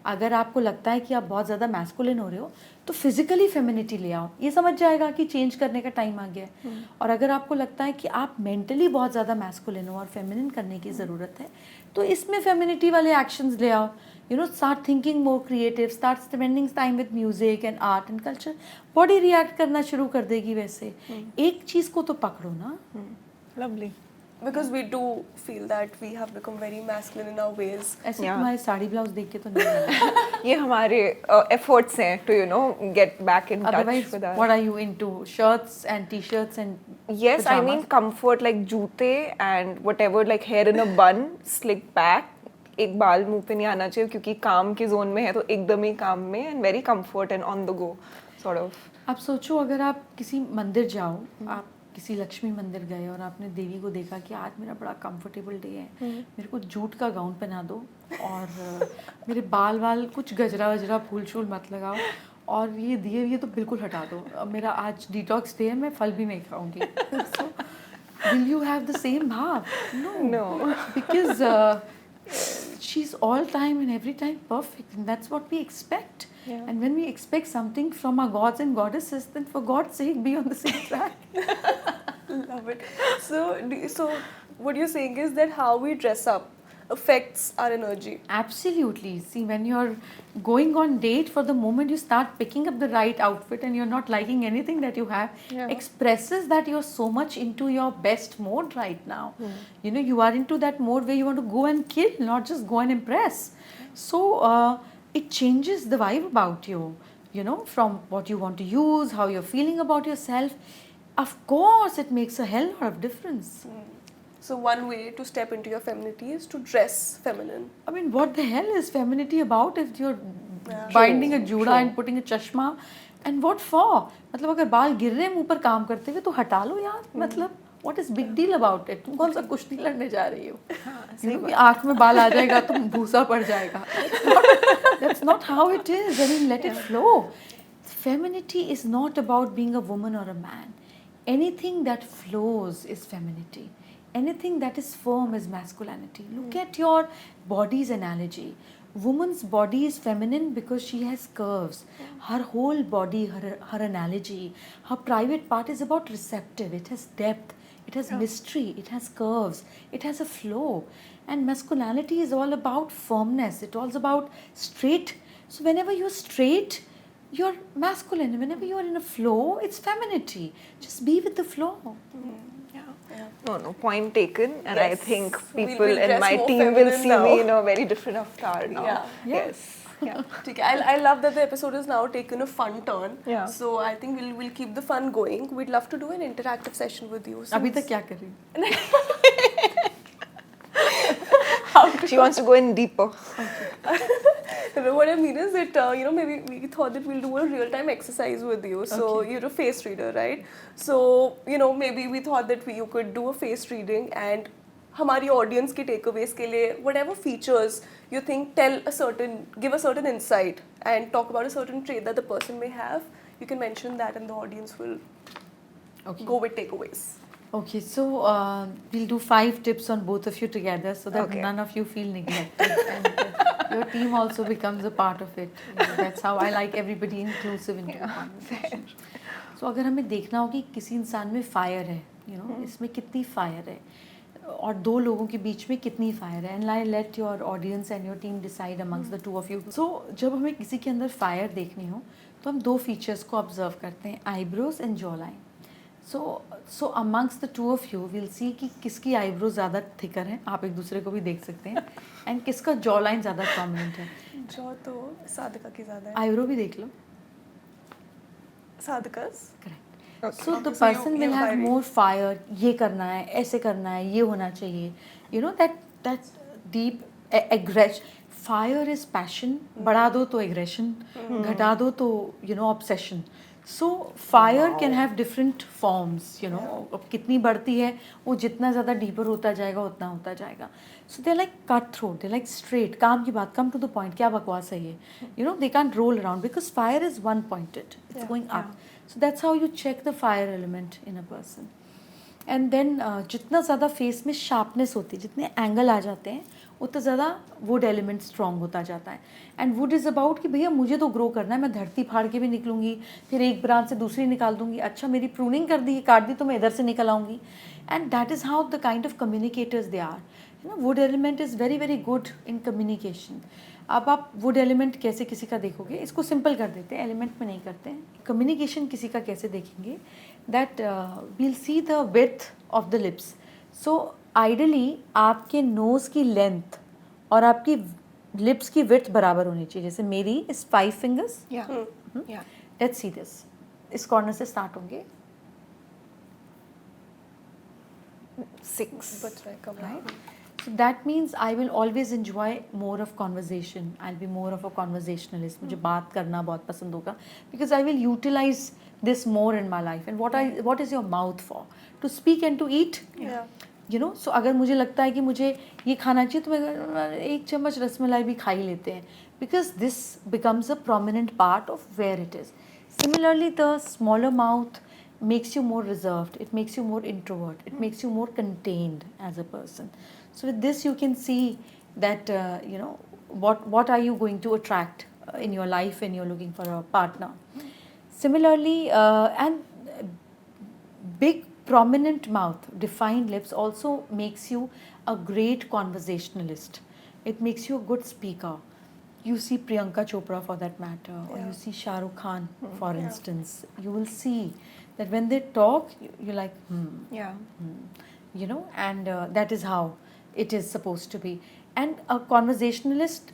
अगर आपको लगता है कि आप बहुत ज़्यादा मैस्कुलिन हो रहे हो तो फिजिकली फेमिनिटी ले आओ, ये समझ जाएगा कि चेंज करने का टाइम आ गया है. और अगर आपको लगता है कि आप मेंटली बहुत ज़्यादा मैस्कुलिन हो और फेमिनिन करने की ज़रूरत है तो इसमें फेमिनिटी वाले एक्शंस ले आओ. You know, start thinking more creative, start spending time with music and art and culture. Body react करना शुरू कर देगी. वैसे एक चीज़ को तो पकड़ो ना. Lovely. because we do feel that we have become very masculine in our ways. ऐसे Yeah. तुम्हारे साड़ी ब्लाउज देख के तो नहीं लगा। ये हमारे efforts हैं to get back in touch Otherwise, with our. what are you into? Shirts and t-shirts and Yes, I mean pajamas? comfort like जूते and whatever, like hair in a bun, slick back. एक बाल मुंह पे नहीं आना चाहिए क्योंकि काम की जोन में है तो एकदम ही काम में, and very comfort and on the go sort of. आप सोचो अगर आप किसी मंदिर जाओ, आप किसी लक्ष्मी मंदिर गए और आपने देवी को देखा कि आज मेरा बड़ा कंफर्टेबल डे है, मेरे को जूट का गाउन पहना दो और मेरे बाल वाल कुछ गजरा वजरा फूल शूल मत लगाओ और ये दिए ये तो बिल्कुल हटा दो, मेरा आज डिटॉक्स डे है, मैं फल भी नहीं खाऊंगी। So, will you have the same भाव? No. Because she's all time and every time perfect, and that's what we expect. Yeah. And when we expect something from our gods and goddesses, then for God's sake, be on the same track. Love it. So what you're saying is that how we dress up affects our energy. Absolutely. See, when you're going on date, for the moment you start picking up the right outfit and you're not liking anything that you have, Yeah. expresses that you're so much into your best mode right now. You know, you are into that mode where you want to go and kill, not just go and impress. So it changes the vibe about you, you know, from what you want to use, how you're feeling about yourself. Of course, it makes a hell lot of difference. So one way to step into your femininity is to dress feminine. I mean, what the hell is femininity about if you're Yeah. binding a juda and putting a chashma? And what for? मतलब अगर बाल गिर रहे हैं मुंह पर काम करते हुए तो हटा लो यार, मतलब what is big deal about it? तुम कौन सा कुश्ती लड़ने जा रही हो? You know, कि आँख में बाल आ जाएगा तो भूसा पड़ जाएगा. That's not how it is. I mean, let it flow. Femininity is not about being a woman or a man. Anything that flows is femininity. Anything that is firm is masculinity. Look at your body's analogy. Woman's body is feminine because she has curves. Her whole body, her analogy, her private part is about receptive. It has depth, it has mystery, it has curves, it has a flow. And masculinity is all about firmness. It's all about straight. So whenever you're straight, you're masculine. Whenever you're in a flow, it's femininity. Just be with the flow. No, point taken. And I Yes. think We'll people in dress my more team will feminine see now. me in a very different avatar now. Yeah. Yes. Yeah. Okay, I love that the episode has now taken a fun turn. Yeah. So I think we'll keep the fun going. We'd love to do an interactive session with you. अभी since- तक क्या कर रही हो? She wants to go in deeper. You know, what I mean is that maybe we thought that we'll do a real-time exercise with you. So you're a face reader, right? So maybe we thought that you could do a face reading and हमारी audience के takeaways के लिए whatever features you think give a certain insight and talk about a certain trait that the person may have. You can mention that and the audience will Okay. go with takeaways. Okay, so we'll do 5 tips on both of you together so that Okay. none of you feel neglected and your team also becomes a part of it. You know, that's how I like everybody inclusive into the conversation. So अगर हमें देखना हो कि किसी इंसान में फायर है, you know, इसमें कितनी फायर है और 2 लोगों के बीच में कितनी फायर है, and I let your audience and your team decide amongst the 2 of you. So जब हमें किसी के अंदर फायर देखनी हो तो हम 2 फीचर्स को ऑब्जर्व करते हैं, eyebrows and jaw line. So amongst the 2 of you, we'll see कि किसकी आईब्रो ज़्यादा थिकर है, आप एक दूसरे को भी देख सकते हैं, एंड किसका जॉ लाइन ज़्यादा प्रोमिनेंट है. जो तो साधका की ज़्यादा है. आईब्रो भी देख लो. Sadhaka's? Correct. So the So person you will have fiery. more fire. ये करना है, ऐसे करना है, ये होना चाहिए. You know that deep aggression. Fire is passion. बढ़ा दो तो aggression. घटा दो तो obsession. So fire can have different forms. You know, अब कितनी बढ़ती है, वो जितना ज़्यादा deeper होता जाएगा, उतना होता जाएगा. So they're like cutthroat. They're like straight. काम की बात, come to the point. क्या बकवास है ये? You know, they can't roll around because fire is one pointed. It's going up. So that's how you check the fire element in a person. And then जितना ज़्यादा face में sharpness होती है, जितने angle आ जाते हैं, उतना ज़्यादा wood element strong होता जाता है. And wood is about कि भैया मुझे तो grow करना है, मैं धरती फाड़ के भी निकलूँगी, फिर एक branch से दूसरी निकाल दूँगी, अच्छा मेरी pruning कर दी, काट दी तो मैं इधर से निकल आऊँगी. And that is how the kind of communicators they are. You know, wood element is very very good in communication. अब आप wood element कैसे किसी का देखोगे, इसको simple कर देते हैं, element में नहीं करते हैं. Communication किसी का कैसे देखेंगे, that we'll see the width of the lips. So ideally आपके नोज़ की लेंथ और आपकी लिप्स की विड्थ बराबर होनी चाहिए. जैसे मेरी is 5 fingers. Yeah. Yeah. Let's see this. इस कॉर्नर से स्टार्ट होंगे. 6. बच रहा है कब Right? So that means I will always enjoy more of conversation. I'll be more of a conversationalist. मुझे बात करना बहुत पसंद होगा because I will utilize this more in my life. And what is your mouth for? To speak and to eat. Yeah. You know, so अगर मुझे लगता है कि मुझे ये खाना चाहिए तो मैं एक चम्मच रसमलाई भी खा ही लेते हैं because this becomes a prominent part of where it is. Similarly, the smaller mouth makes you more reserved, it makes you more introvert, it makes you more contained as a person. So with this you can see that you know what are you going to attract in your life when you're looking for a partner. Similarly, and big prominent mouth, defined lips also makes you a great conversationalist. It makes you a good speaker. You see Priyanka Chopra for that matter, or you see Shah Rukh Khan for instance. You will see that when they talk, you're like, Yeah. you know, and that is how it is supposed to be. And a conversationalist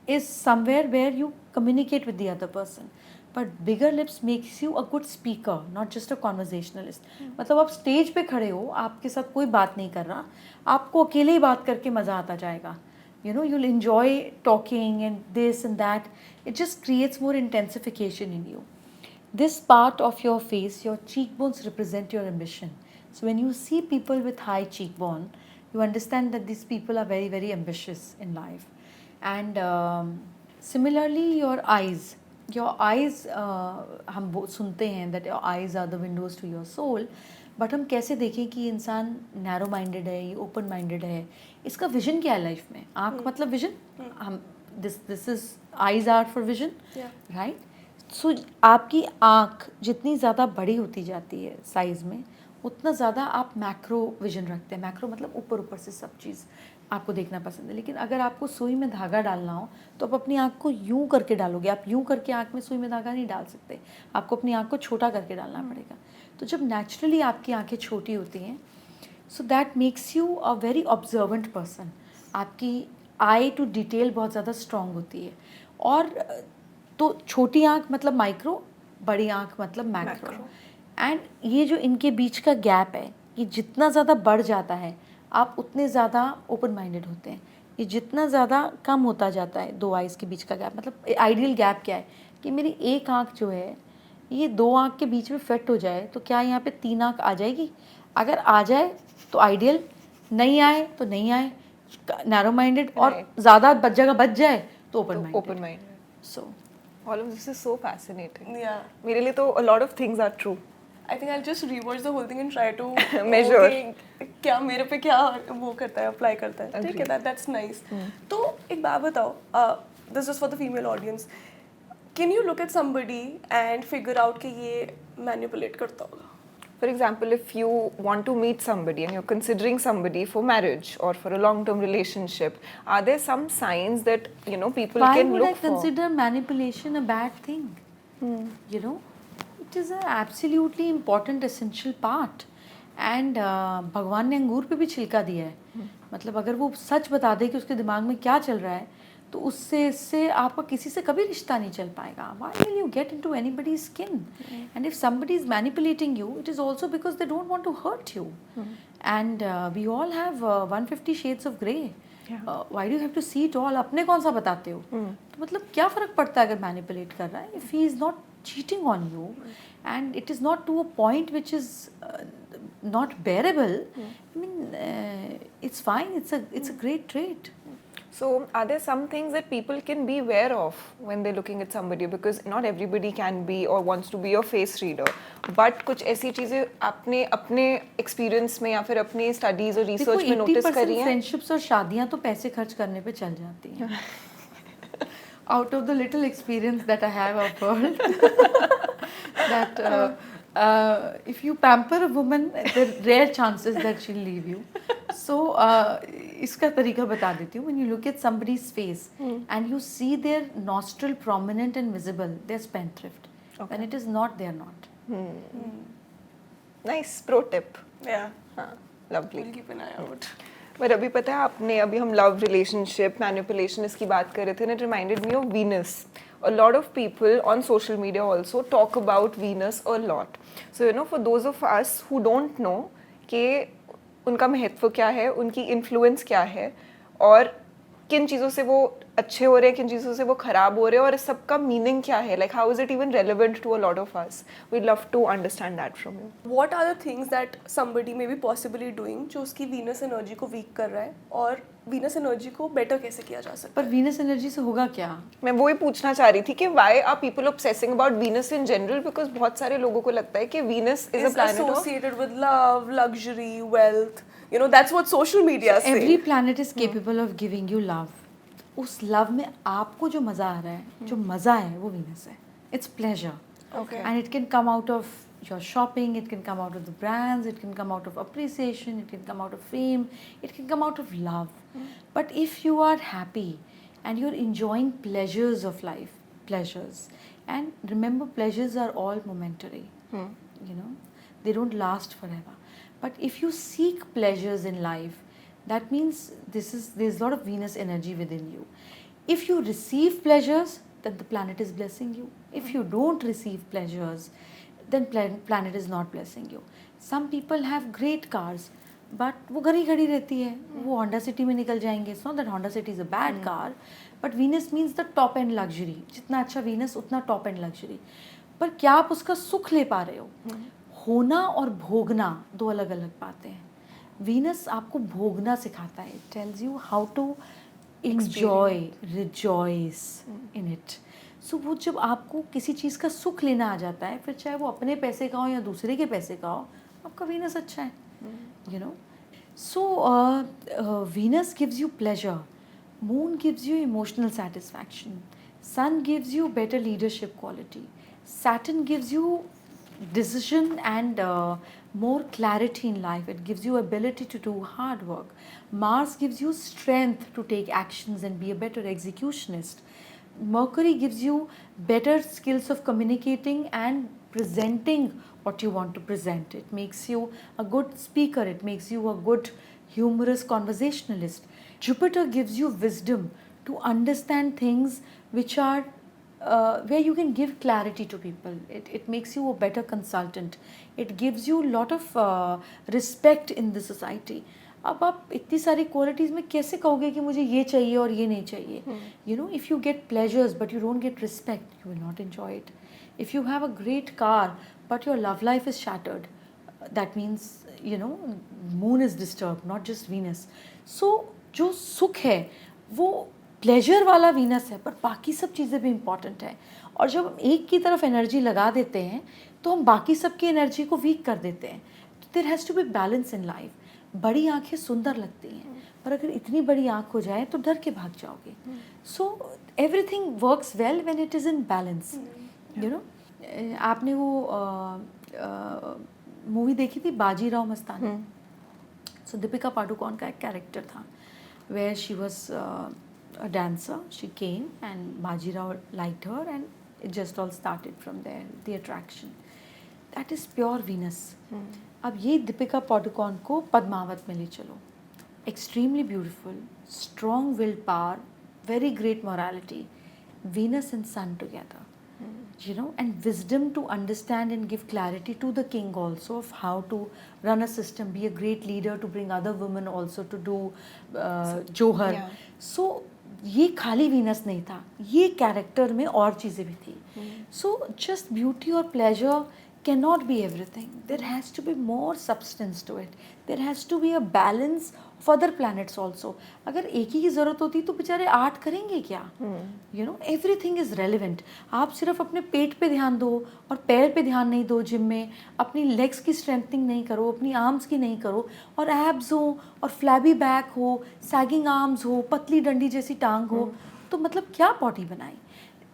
is somewhere where you communicate with the other person. But bigger lips makes you a good speaker, not just a conversationalist. मतलब आप स्टेज पे खड़े हो, आपके साथ कोई बात नहीं कर रहा, आपको अकेले ही बात करके मज़ा आता जाएगा. You know, you'll enjoy talking and this and that. It just creates more intensification in you. This part of your face, your cheekbones represent your ambition. So when you see people with high cheekbone, you understand that these people are very, very ambitious in life. And similarly, your eyes. Your eyes, हम सुनते हैं that your eyes are the windows to your soul. But हम कैसे देखें कि इंसान नैरो माइंडेड है, ये ओपन माइंडेड है, इसका विजन क्या है लाइफ में. आँख मतलब विजन. हम this is eyes are for vision, right. So आपकी आँख जितनी ज़्यादा बड़ी होती जाती है साइज़ में, उतना ज़्यादा आप मैक्रो विजन रखते हैं. मैक्रो मतलब ऊपर ऊपर से सब चीज़ आपको देखना पसंद है. लेकिन अगर आपको सुई में धागा डालना हो तो आप अपनी आँख को यूं करके डालोगे. आप यूं करके आँख में सुई में धागा नहीं डाल सकते, आपको अपनी आँख को छोटा करके डालना पड़ेगा. तो जब नेचुरली आपकी आँखें छोटी होती हैं, so that makes you a very observant person. आपकी आई टू डिटेल बहुत ज़्यादा स्ट्रॉन्ग होती है. और तो छोटी आँख मतलब माइक्रो, बड़ी आँख मतलब मैक्रो. एंड ये जो इनके बीच का गैप है, ये जितना ज़्यादा बढ़ जाता है आप उतने ज़्यादा ओपन माइंडेड होते हैं. ये जितना ज़्यादा कम होता जाता है दो आइज़ के बीच का गैप, मतलब आइडियल गैप क्या है कि मेरी एक आँख जो है ये दो आँख के बीच में फिट हो जाए तो क्या यहाँ पे 3 आँख आ जाएगी. अगर आ जाए तो आइडियल, नहीं आए तो नहीं आए. नैरो माइंडेड और ज़्यादा जगह बच जाए तो open minded. So All of this is so fascinating. Yeah. मेरे लिए तो a lot of things are true. I think I'll just rewatch the whole thing and try to Measure. okay, क्या मेरे पे क्या वो करता है, अप्लाई करता है. ठीक है, that's nice. तो एक बात बताओ, this is for the female audience. Can you look at somebody and figure out कि ये manipulate करता होगा? For example, if you want to meet somebody and you're considering somebody for marriage or for a long-term relationship, are there some signs that people why can would look I consider manipulation a bad thing? You know, it is an absolutely important essential part. And भगवान ने अंगूर पे भी छिलका दिया है. मतलब अगर वो सच बता दे कि उसके दिमाग में क्या चल रहा है तो इससे आपका किसी से कभी रिश्ता नहीं चल पाएगा. Why will you get into anybody's skin? And if somebody is manipulating you, it is also because they don't want to hurt you. And we all have 150 shades of grey. Why do you have to see it all? अपने कौन सा बताते हो? तो मतलब क्या फ़र्क पड़ता है अगर manipulate कर रहा है? If he is not cheating on you and it is not to a point which is not bearable, I mean it's fine. It's a great trait. So, are there some things that people can be aware of when they're looking at somebody? Because not everybody can be or wants to be a face reader. But कुछ ऐसी चीज़ें आपने अपने experience में या फिर अपने studies और research में notice करी हैं? friendships और शादियाँ तो पैसे खर्च करने पे चल जाती हैं. Out of the little experience that I have of heard that if you pamper a woman, there are rare chances that she'll leave you. So इसका तरीका बता देती हूँ. When you look at somebody's face and you see their nostril prominent and visible, they're spendthrift. When it is not, they're not. Nice pro tip. Yeah. Lovely. We'll keep an eye out. पर अभी पता है आपने, अभी हम लव, रिलेशनशिप, मैनिपुलेशन इसकी बात कर रहे थे, and it reminded me of Venus. A lot of people on social media also talk about Venus a lot. So you know, for those of us who don't know कि उनका महत्व क्या है, उनकी इन्फ्लुएंस क्या है, और किन चीज़ों से वो अच्छे हो रहे हैं, किन चीज़ों से वो ख़राब हो रहे हैं, और इस सब का मीनिंग क्या है, like how is it even relevant to a lot of us. We love to understand that from you. What are the things that somebody may be possibly doing जो उसकी वीनस एनर्जी को वीक कर रहा है, और वीनस एनर्जी को बेटर कैसे किया जा सकता पर वीनस एनर्जी से होगा क्या? मैं वही पूछना चाह रही थी कि why are people obsessing about Venus in general, because बहुत सारे लोगों को लगता है कि Venus is a is planet of associated with love, luxury, wealth. You know, that's what social media is every saying. Planet is capable of giving you love. उस लव में आपको जो मज़ा आ रहा है, जो मज़ा है वो वीनस है. It's pleasure. Okay. And it can come out of your shopping, it can come out of the brands, it can come out of appreciation, it can come out of fame, it can come out of love. But if you are happy and you're enjoying pleasures of life, pleasures, and remember, pleasures are all momentary, you know, they don't last forever. But if you seek pleasures in life, that means there's a lot of Venus energy within you. If you receive pleasures, then the planet is blessing you. If you don't receive pleasures, then planet is not blessing you. Some people have great cars, but वो घड़ी घड़ी रहती है, वो Honda City में निकल जाएंगे. It's not that Honda City is a bad car, but Venus means the top end luxury. जितना अच्छा Venus उतना top end luxury. पर क्या आप उसका सुख ले पा रहे हो? होना और भोगना दो अलग अलग बातें हैं. Venus आपको भोगना सिखाता है. It tells you how to enjoy, rejoice in it. So वो जब आपको किसी चीज़ का सुख लेना आ जाता है, फिर चाहे वो अपने पैसे का हो या दूसरे के पैसे का हो, आपका Venus अच्छा है, you know. So Venus gives you pleasure, Moon gives you emotional satisfaction, Sun gives you better leadership quality, Saturn gives you decision and more clarity in life. It gives you ability to do hard work. Mars gives you strength to take actions and be a better executionist. Mercury gives you better skills of communicating and presenting what you want to present. It makes you a good speaker. It makes you a good humorous conversationalist. Jupiter gives you wisdom to understand things which are where you can give clarity to people. It makes you a better consultant. It gives you a lot of respect in the society. अब आप इतनी सारी क्वालिटीज़ में कैसे कहोगे कि मुझे ये चाहिए और ये नहीं चाहिए? You know, if you get pleasures but you don't get respect, you will not enjoy it. If you have a great car but your love life is shattered, that means, you know, moon is disturbed, not just Venus. So जो सुख है वो प्लेजर वाला वीनस है, पर बाकी सब चीज़ें भी इम्पॉर्टेंट है. और जब हम एक की तरफ एनर्जी लगा देते हैं तो हम बाकी सब की एनर्जी को वीक कर देते हैं. There has to be balance in life. बड़ी आंखें सुंदर लगती हैं, पर अगर इतनी बड़ी आंख हो जाए तो डर के भाग जाओगे. So everything works well when it is in balance. You know, आपने वो मूवी देखी थी बाजीराव मस्तानी? सो दीपिका पादुकोण का एक कैरेक्टर था where she was a dancer. She came and Bajirao liked her and it just all started from there, the attraction. That is pure Venus. अब ये दीपिका पादुकोण को पद्मावत में ले चलो. Extremely beautiful, strong willed power, very great morality, Venus and Sun together. You know, and wisdom to understand and give clarity to the king also of how to run a system, be a great leader, to bring other women also to do Johar. Yeah. So ये खाली वीनस नहीं था, ये कैरेक्टर में और चीज़ें भी थी. सो जस्ट ब्यूटी और pleasure cannot be everything. There has to be more substance to it. There has to be a balance of other planets also. अगर एक ही की ज़रूरत होती तो बेचारे 8 करेंगे क्या? You know, everything is relevant. आप सिर्फ अपने पेट पे ध्यान दो और पैर पे ध्यान नहीं दो जिम में, अपनी लेग्स की स्ट्रेंथनिंग नहीं करो, अपनी आर्म्स की नहीं करो, और एब्स हो और फ्लैबी बैक हो, सैगिंग आर्म्स हो, पतली डंडी जैसी टांग हो, तो मतलब क्या बॉडी बनाई?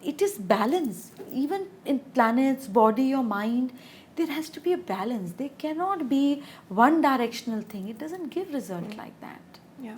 It is balance. Even in planets, body or mind, there has to be a balance. There cannot be one directional thing. It doesn't give result like that. Yeah.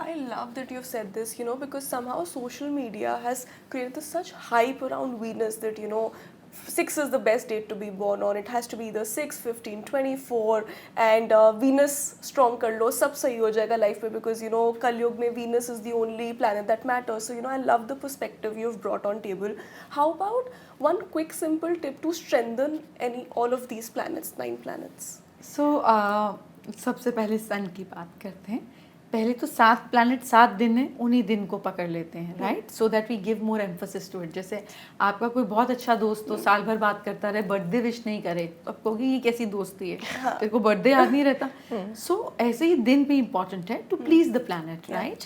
I love that you've said this, you know, because somehow social media has created such hype around Venus that, you know, 6 is the best date to be born on. It has to be either 6, 15, 24, and Venus strong कर लो, सब सही हो जाएगा life में, because you know कलयुग में Venus is the only planet that matters. So you know I love the perspective you've brought on table. How about one quick simple tip to strengthen all of these planets, 9 planets? सो सबसे पहले सन की बात करते हैं. पहले तो 7 प्लैनेट 7 दिन है, उन्हीं दिन को पकड़ लेते हैं, right, so that we give more emphasis to it. जैसे आपका कोई बहुत अच्छा दोस्त तो साल भर बात करता रहे, बर्थडे विश नहीं करे तो आप कहोगे ये कैसी दोस्ती है, तेरे को बर्थडे याद नहीं रहता. सो ऐसे ही दिन भी इम्पॉर्टेंट है to please the planet, right.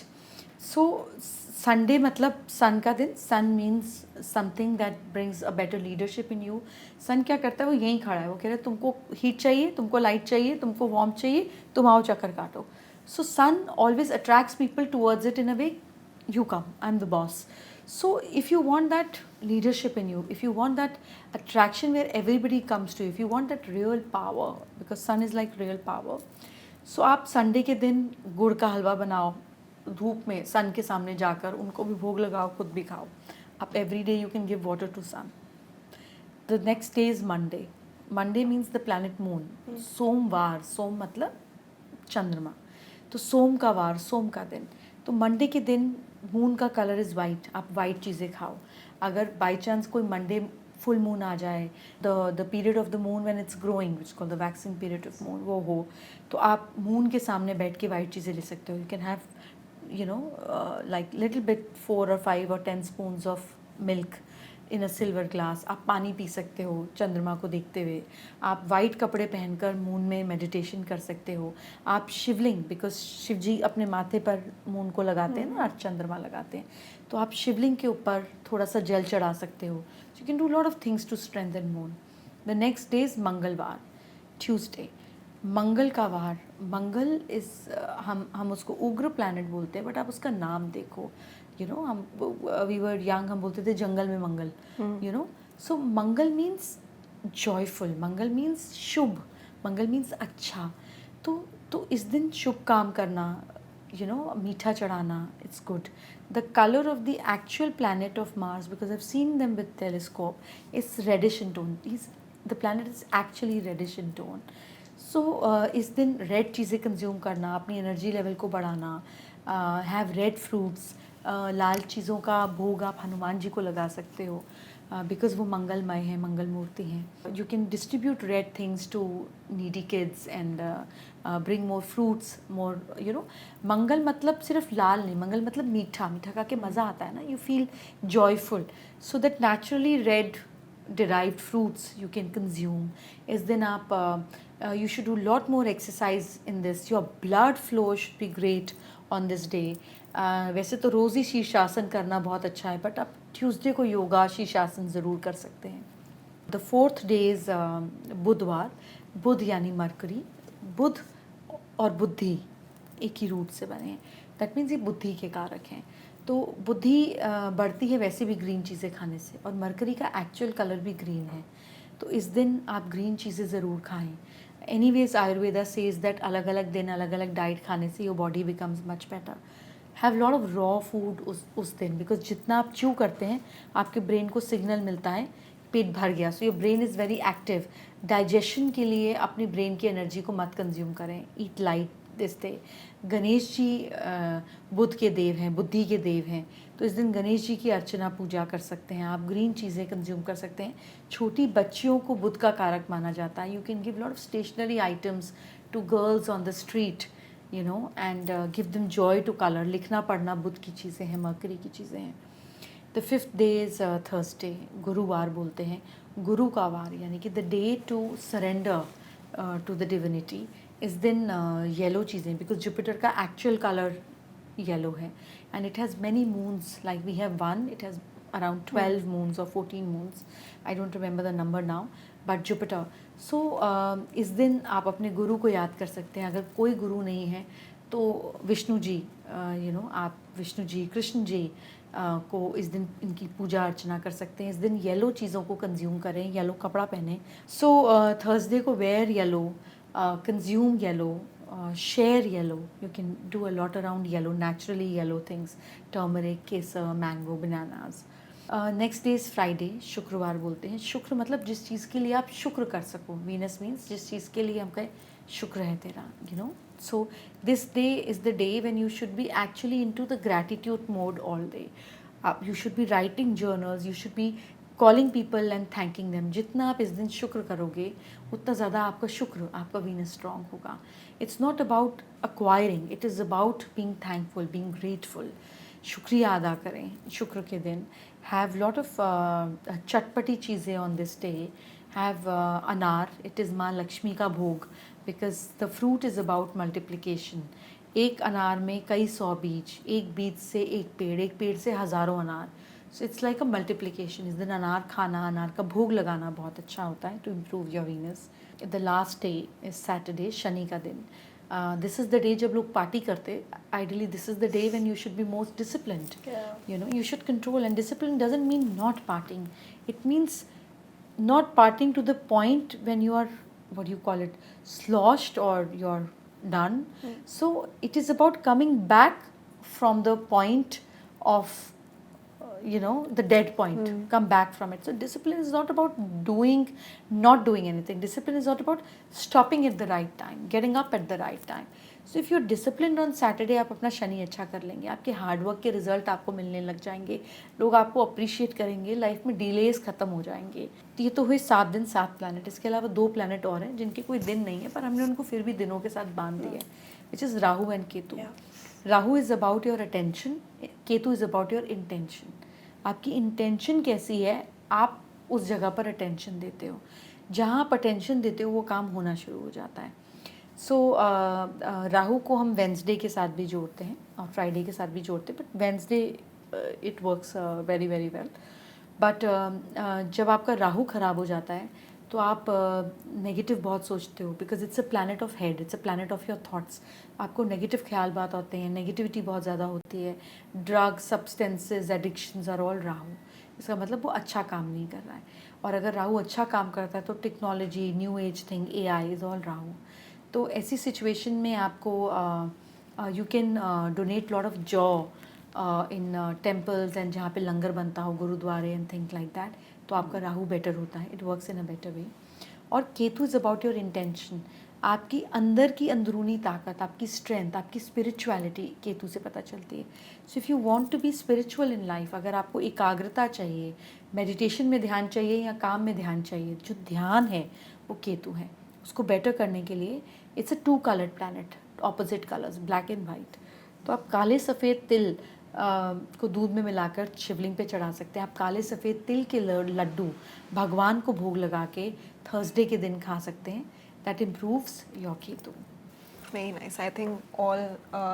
So Sunday मतलब सन का दिन. Sun means something that brings a better leadership in you. Sun क्या करता है, वो यहीं खड़ा है, वो कह रहा है तुमको हीट चाहिए, तुमको लाइट चाहिए, तुमको वार्म चाहिए, तुम आओ चक्कर काटो. So sun always attracts people towards it in a way, you come, I'm the boss. So if you want that leadership in you, if you want that attraction where everybody comes to you, if you want that real power, because sun is like real power, so आप संडे के दिन गुड़ का हलवा बनाओ, धूप में सन के सामने जाकर उनको भी भोग लगाओ, खुद भी खाओ. आप every day you can give water to sun. The next day is Monday. Monday means the planet moon. सोमवार, सोम मतलब चंद्रमा, तो सोम का वार, सोम का दिन. तो मंडे के दिन मून का कलर इज़ वाइट, आप वाइट चीज़ें खाओ. अगर बाई चांस कोई मंडे फुल मून आ जाए, the period of the moon when it's growing which called the waxing period of moon, वो हो तो आप मून के सामने बैठ के वाइट चीज़ें ले सकते हो. You can have you know like little bit 4 or 5 or 10 spoons of milk in a silver glass. आप पानी पी सकते हो चंद्रमा को देखते हुए. आप वाइट कपड़े पहनकर मून में मेडिटेशन कर सकते हो. आप शिवलिंग, बिकॉज शिव जी अपने माथे पर मून को लगाते हैं ना, और चंद्रमा लगाते हैं, तो आप शिवलिंग के ऊपर थोड़ा सा जल चढ़ा सकते हो. You can do lot of things to strengthen moon. The next day is Mangalvar, Tuesday. Mangal का वार, मंगल इज़ हम उसको उग्र प्लैनेट बोलते हैं, बट आप उसका नाम देखो. यू नो हम वी वर यंग, हम बोलते थे जंगल में मंगल, you know. So Mangal means joyful, Mangal means शुभ, मंगल मीन्स अच्छा. तो इस दिन शुभ काम करना, यू नो, मीठा चढ़ाना, it's good. The colour of the actual planet of Mars, because I have seen them with telescope, is reddish in tone. The planet is actually reddish in tone. So इस दिन रेड चीज़ें कंज्यूम करना, अपनी एनर्जी लेवल को बढ़ाना. हैव रेड फ्रूट्स, लाल चीज़ों का भोग आप हनुमान जी को लगा सकते हो, बिकॉज वो मंगलमय है, मंगल मूर्ति हैं. You can distribute red things to needy kids and bring more fruits, more, you know. Mangal मतलब सिर्फ लाल नहीं, मंगल मतलब मीठा, मीठा खा के मज़ा आता है ना, you feel joyful. So that naturally red derived fruits you can consume. इस दिन आप you should do lot more exercise in this. Your blood flow should be great on this day. वैसे तो रोज़ ही शीर्षासन करना बहुत अच्छा है, बट आप ट्यूसडे को योगा शीर्षासन ज़रूर कर सकते हैं. द 4th डे इज़ बुधवार. बुध यानी मरकरी. बुध और बुद्धि एक ही रूट से बने हैं, दैट मीन्स ये बुद्धि के कारक हैं. तो बुद्धि बढ़ती है वैसे भी ग्रीन चीज़ें खाने से, और मरकरी का एक्चुअल कलर भी ग्रीन है. तो इस दिन आप ग्रीन चीज़ें ज़रूर खाएं. एनीवेज आयुर्वेदा सेज दैट अलग अलग दिन अलग अलग डाइट खाने से your body becomes much better. Have lot of raw food उस दिन, बिकॉज जितना आप च्यू करते हैं आपके ब्रेन को सिग्नल मिलता है पेट भर गया. So your brain is very active. Digestion के लिए अपने ब्रेन की एनर्जी को मत कंज्यूम करें. Eat light this day. Ganesh ji Budh के देव हैं, बुद्धि के देव हैं, तो इस दिन गणेश जी की अर्चना पूजा कर सकते हैं आप. ग्रीन चीज़ें कंज्यूम कर सकते हैं. छोटी बच्चियों को बुध का कारक माना जाता है. You can give lot of stationery items to girls on the street, you know, and give them joy to colour. लिखना पढ़ना बुध की चीज़ें हैं, मरकरी की चीज़ें हैं. The 5th day is Thursday, गुरुवार बोलते हैं. गुरु का वार यानी कि the day to surrender to the divinity. इस दिन येलो चीज़ें, बिकॉज जुपिटर का एक्चुअल कलर येलो है, and it has many moons, like we have one, it has around 12 moons और 14 moons, I don't remember the number now, but Jupiter. So इस दिन आप अपने गुरु को याद कर सकते हैं. अगर कोई गुरु नहीं है तो विष्णु जी, यू नो, आप विष्णु जी, कृष्ण जी को इस दिन इनकी पूजा अर्चना कर सकते हैं. इस दिन येलो चीज़ों को कंज्यूम करें, येलो कपड़ा पहने. सो थर्सडे को wear yellow, consume yellow, share yellow. You can do a lot around yellow, naturally yellow things, turmeric, kesar, mango, bananas. Next day is Friday, शुक्रवार बोलते हैं। शुक्र मतलब जिस चीज़ के लिए आप शुक्र कर सको, वीनस मीन्स जिस चीज़ के लिए हम कहें शुक्र है तेरा, you know. So this day is the day when you should be actually into the gratitude mode all day. आप you should be writing journals, you should be calling people and thanking them. जितना आप इस दिन शुक्र करोगे उतना ज़्यादा आपका शुक्र, आपका वीनस स्ट्रॉन्ग होगा। It's not about acquiring, it is about being thankful, being grateful. शुक्रिया अदा करें शुक्र के दिन। हैव लॉट ऑफ चटपटी चीज़ें ऑन दिस डे। हैव अनार, इट इज़ माँ लक्ष्मी का भोग, because the fruit is about multiplication. एक अनार में कई 100 बीज, एक बीज से एक पेड़ से हज़ारों अनार। So it's like a multiplication. इस दिन अनार खाना, अनार का भोग लगाना बहुत अच्छा होता है to improve your Venus. The last day is Saturday, Shani का दिन। दिस इज़ द डे जब लोग पार्टी करते। Ideally this is the day when you should be most disciplined, you know, you should control. And discipline doesn't mean not partying, it means not partying to the point when you are, what do you call it, sloshed or you're done. So it is about coming back from the point of you know, the dead point. Come back from it. So discipline is not about not doing anything. Discipline is not about stopping at the right time, getting up at the right time. So if you're disciplined on Saturday, आप अपना शनि अच्छा कर लेंगे, आपके हार्डवर्क के रिजल्ट आपको मिलने लग जाएंगे, लोग आपको अप्रिशिएट करेंगे, लाइफ में डिलेज खत्म हो जाएंगे। तो ये तो हुए 7 दिन 7 प्लैनेट। इसके अलावा 2 प्लैनेट और हैं जिनके कोई दिन नहीं है, पर हमने उनको फिर भी दिनों के साथ बांध दिया है, which is Rahu and Ketu. Rahu is about your attention, Ketu is about your intention. आपकी इंटेंशन कैसी है, आप उस जगह पर अटेंशन देते हो। जहाँ आप अटेंशन देते हो वो काम होना शुरू हो जाता है। सो राहु को हम वेंसडे के साथ भी जोड़ते हैं और फ्राइडे के साथ भी जोड़ते हैं, but Wednesday it works very very well. But जब आपका राहु ख़राब हो जाता है तो आप नेगेटिव बहुत सोचते हो, because it's a planet of head, it's a planet of your thoughts. आपको नेगेटिव ख्याल बात होते हैं, नेगेटिविटी बहुत ज़्यादा होती है। Drugs, substances, addictions are all Rahu. इसका मतलब वो अच्छा काम नहीं कर रहा है। और अगर राहु अच्छा काम करता है तो technology, new age thing, AI is all Rahu. तो ऐसी सिचुएशन में आपको you can donate lot of jaw in temples and जहाँ पे लंगर बनता हो, गुरुद्वारे एंड थिंग्स लाइक दैट, तो आपका राहु बेटर होता है। It works in a better way. और Ketu is about your intention, आपकी अंदर की अंदरूनी ताकत, आपकी स्ट्रेंथ, आपकी स्पिरिचुअलिटी केतु से पता चलती है। So if you want to be spiritual in life, अगर आपको एकाग्रता चाहिए, मेडिटेशन में ध्यान चाहिए या काम में ध्यान चाहिए, जो ध्यान है वो केतु है। उसको बेटर करने के लिए it's a 2 coloured planet, opposite colours, black and white. तो आप काले सफ़ेद तिल को दूध में मिलाकर शिवलिंग पे चढ़ा सकते हैं। आप काले सफ़ेद तिल के लड्डू भगवान को भोग लगा के थर्सडे के दिन खा सकते हैं। That improves your Ketu. Very nice. I think all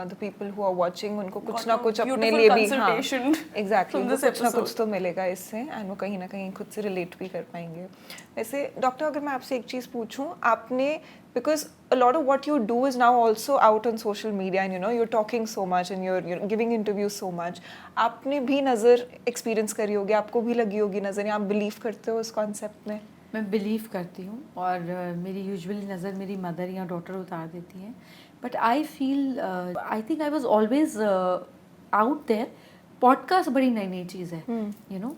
the people who are watching उनको कुछ Got ना a कुछ अपने beautiful लिए भी, consultation एग्जैक्टली from वो this कुछ ना कुछ episode. तो मिलेगा इससे, एंड वो कहीं ना कहीं खुद से रिलेट भी कर पाएंगे। वैसे डॉक्टर, अगर मैं आपसे एक चीज़ पूछूं, आपने, because a lot of what you do is now also out on social media, and you know you're talking so much and you're giving interviews so much, आपने भी नज़र एक्सपीरियंस करी होगी, आपको भी लगी होगी नज़र, या आप बिलीव करते हो उस कॉन्सेप्ट में? मैं बिलीव करती हूँ और मेरी यूजुअली नज़र मेरी मदर या डॉटर उतार देती हैं। But I feel, I think I was always out there. Podcast बड़ी नई नई चीज़ है, you know,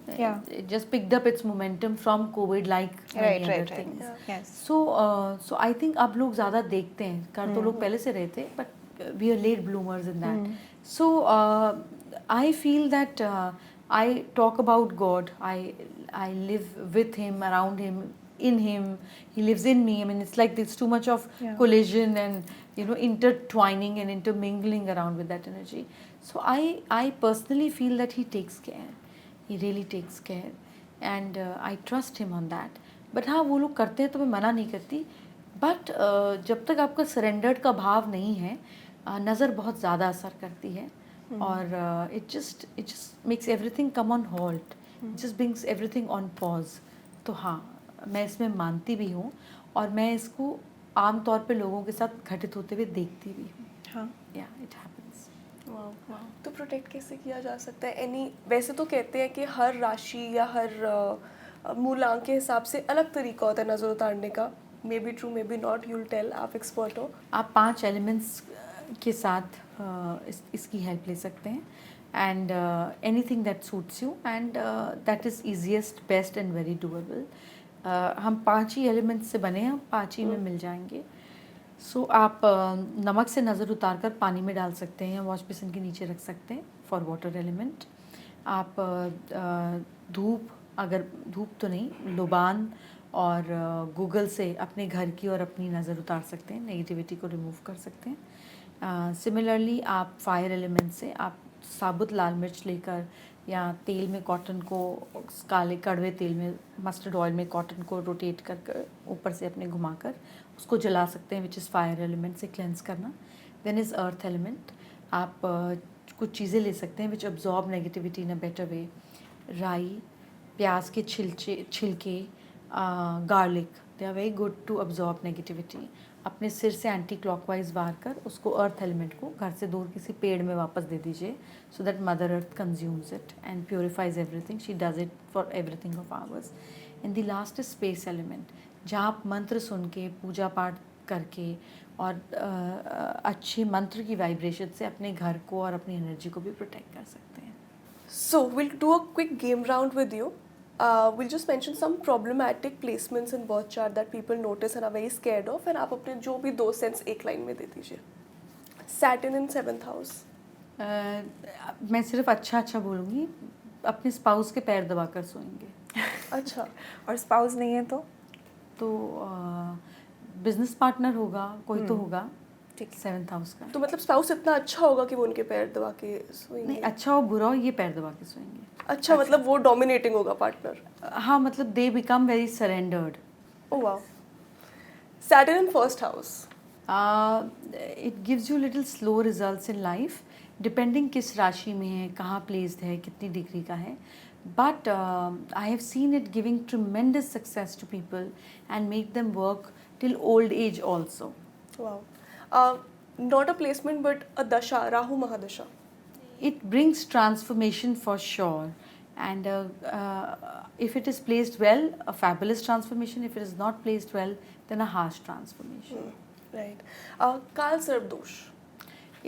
just picked up its momentum from COVID like Right, other right, right. Things. Yes. So I think अब लोग ज़्यादा देखते हैं, कर तो लोग पहले से रहे थे, but we are late bloomers in that. So I feel that I talk about God. I live with Him, around Him, in Him. He lives in me. I mean, it's like there's too much of collision and, you know, intertwining and intermingling around with that energy. So I personally feel that He takes care. He really takes care, and I trust Him on that. But हाँ, वो लोग करते हैं तो मैं मना नहीं करती. But जब तक आपका surrendered का भाव नहीं है, नज़र बहुत ज़्यादा असर करती है. और it just makes everything come on halt. It just brings everything on pause. तो हाँ, मैं इसमें मानती भी हूँ और मैं इसको आम तौर पे लोगों के साथ घटित होते हुए देखती भी हूँ। हाँ, Yeah, it happens. Wow. तो प्रोटेक्ट कैसे किया जा सकता है? वैसे तो कहते हैं कि हर राशि या हर मूलांक के हिसाब से अलग तरीका होता है नज़र उतारने का। May be true, may be not, you'll tell, आप एक्सपर्ट हो। आप 5 एलिमेंट्स के साथ इसकी हेल्प ले सकते हैं। and anything that suits you, and that is easiest, best and very doable. हम 5 ही एलिमेंट्स से बने हैं, 5 ही में मिल जाएंगे. सो आप नमक से नज़र उतार कर पानी में डाल सकते हैं, वॉश बेसिन के नीचे रख सकते हैं फॉर वाटर एलिमेंट. आप धूप, अगर धूप तो नहीं, लुबान और गूगल से अपने घर की और अपनी नज़र उतार सकते हैं, नेगेटिविटी को रिमूव कर सकते हैं. सिमिलरली आप फायर एलिमेंट से आप साबुत लाल मिर्च लेकर या तेल में कॉटन को, काले कड़वे तेल में, मस्टर्ड ऑयल में कॉटन को रोटेट कर कर ऊपर से अपने घुमाकर उसको जला सकते हैं, विच इज़ फायर एलिमेंट से क्लेंस करना. Then is earth element. आप कुछ चीज़ें ले सकते हैं which absorb negativity in a better way. राई, प्याज के छिलके, garlic, they are very good to absorb negativity. अपने सिर से एंटी क्लॉकवाइज वार कर उसको अर्थ एलिमेंट को घर से दूर किसी पेड़ में वापस दे दीजिए, so that mother earth consumes it and purifiers everything. She does it for everything of hours. And the last is space element, जहाँ आप मंत्र सुन के, पूजा पाठ करके और अच्छे मंत्र की वाइब्रेशन से अपने घर को और अपनी एनर्जी को भी प्रोटेक्ट कर सकते हैं. So we'll do a quick game round with you. We'll just mention some problematic placements in birth chart that people notice and are very scared of, and आप अपने जो भी 2 सेंस एक लाइन में दे दीजिए. Saturn in 7th house. मैं सिर्फ अच्छा बोलूँगी, अपने स्पाउस के पैर दबाकर सोएंगे. अच्छा. और स्पाउस नहीं है तो बिजनेस पार्टनर होगा, कोई तो होगा. ठीक. 7th हाउस का. तो मतलब स्पाउस इतना अच्छा होगा कि वो उनके पैर दबा के सोएंगे? नहीं, अच्छा हो बुरा हो, ये पैर दबा के सोएंगे. अच्छा, मतलब वो डोमिनेटिंग होगा पार्टनर. हाँ, मतलब they become very surrendered. Oh wow. Saturn in 1st house. It gives you little slow results in life, depending किस राशि में है, कहाँ प्लेस्ड है, कितनी डिग्री का है. But I have seen it giving tremendous success to people and make them work till old age also. Wow. Not a placement but a dasha, Rahu Mahadasha. It brings transformation for sure, and if it is placed well, a fabulous transformation. If it is not placed well, then a harsh transformation. Right. Kal Sarp dosh.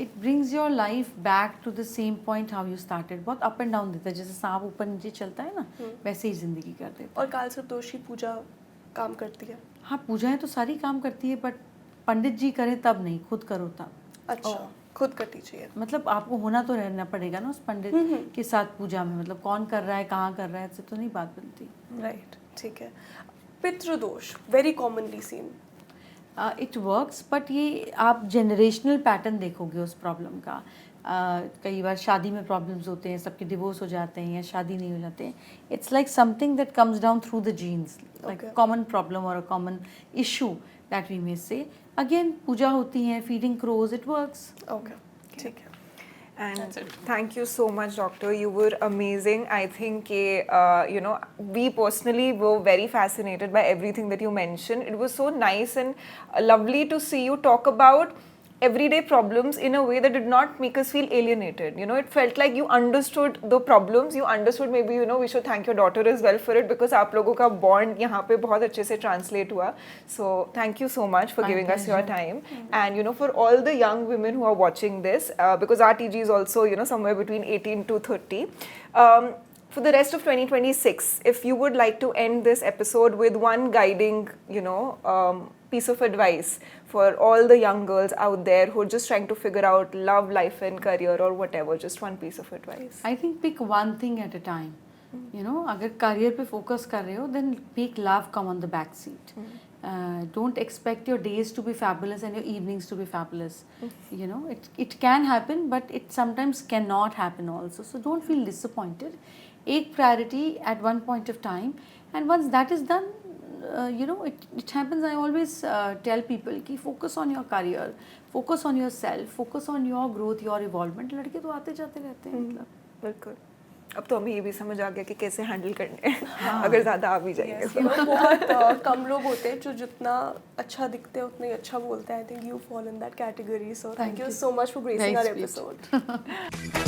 It brings your life back to the same point how you started. बहुत up and down देता है, जैसे सांप ऊपर नीचे चलता है ना, वैसे ही जिंदगी कर देता है. और काल सर्प दोष की पूजा काम करती है? हाँ, पूजाएं तो सारी काम करती है, बट पंडित जी करें तब नहीं, खुद करो तब. अच्छा. खुद करनी चाहिए. मतलब आपको होना तो रहना पड़ेगा ना उस पंडित के साथ पूजा में. मतलब कौन कर रहा है, कहाँ कर रहा है, इससे तो नहीं बात बनती. राइट. ठीक है. Pitradosh, very commonly seen. It works, but ये आप जनरेशनल पैटर्न देखोगे उस प्रॉब्लम का. कई बार शादी में प्रॉब्लम्स होते हैं, सबके डिवोर्स हो जाते हैं या शादी नहीं हो जाते हैं. It's like something that comes down through the genes, like common problem और a common issue that we may say. Again puja होती है, feeding crows, it works. Okay. ठीक है. And thank you so much, Doctor. You were amazing. I think, we personally were very fascinated by everything that you mentioned. It was so nice and lovely to see you talk about everyday problems in a way that did not make us feel alienated. It felt like you understood the problems. You understood, maybe, we should thank your daughter as well for it, because आप लोगों का bond यहाँ पे बहुत अच्छे से translate हुआ. So thank you so much for giving us your time. And for all the young women who are watching this, because our TG is also somewhere between 18 to 30. For the rest of 2026, if you would like to end this episode with one guiding, piece of advice for all the young girls out there who are just trying to figure out love, life and career or whatever, just one piece of advice. I think pick one thing at a time. अगर career पे focus कर रहे हो, then make love come on the back seat. Don't expect your days to be fabulous and your evenings to be fabulous. It can happen, but it sometimes cannot happen also. So don't feel disappointed. Take priority at one point of time, and once that is done, it happens. I always tell people कि focus on your career, focus on yourself, focus on your growth, your evolvement. लड़के तो आते जाते रहते हैं. मतलब बिल्कुल. अब तो हमें ये भी समझ आ गया कि कैसे हैंडल करने हैं. अगर ज़्यादा आ भी जाएंगे. बहुत कम लोग होते हैं जो जितना अच्छा दिखते हैं उतना ही अच्छा बोलते हैं. I think you fall in that category. So thank you so much for gracing our episode.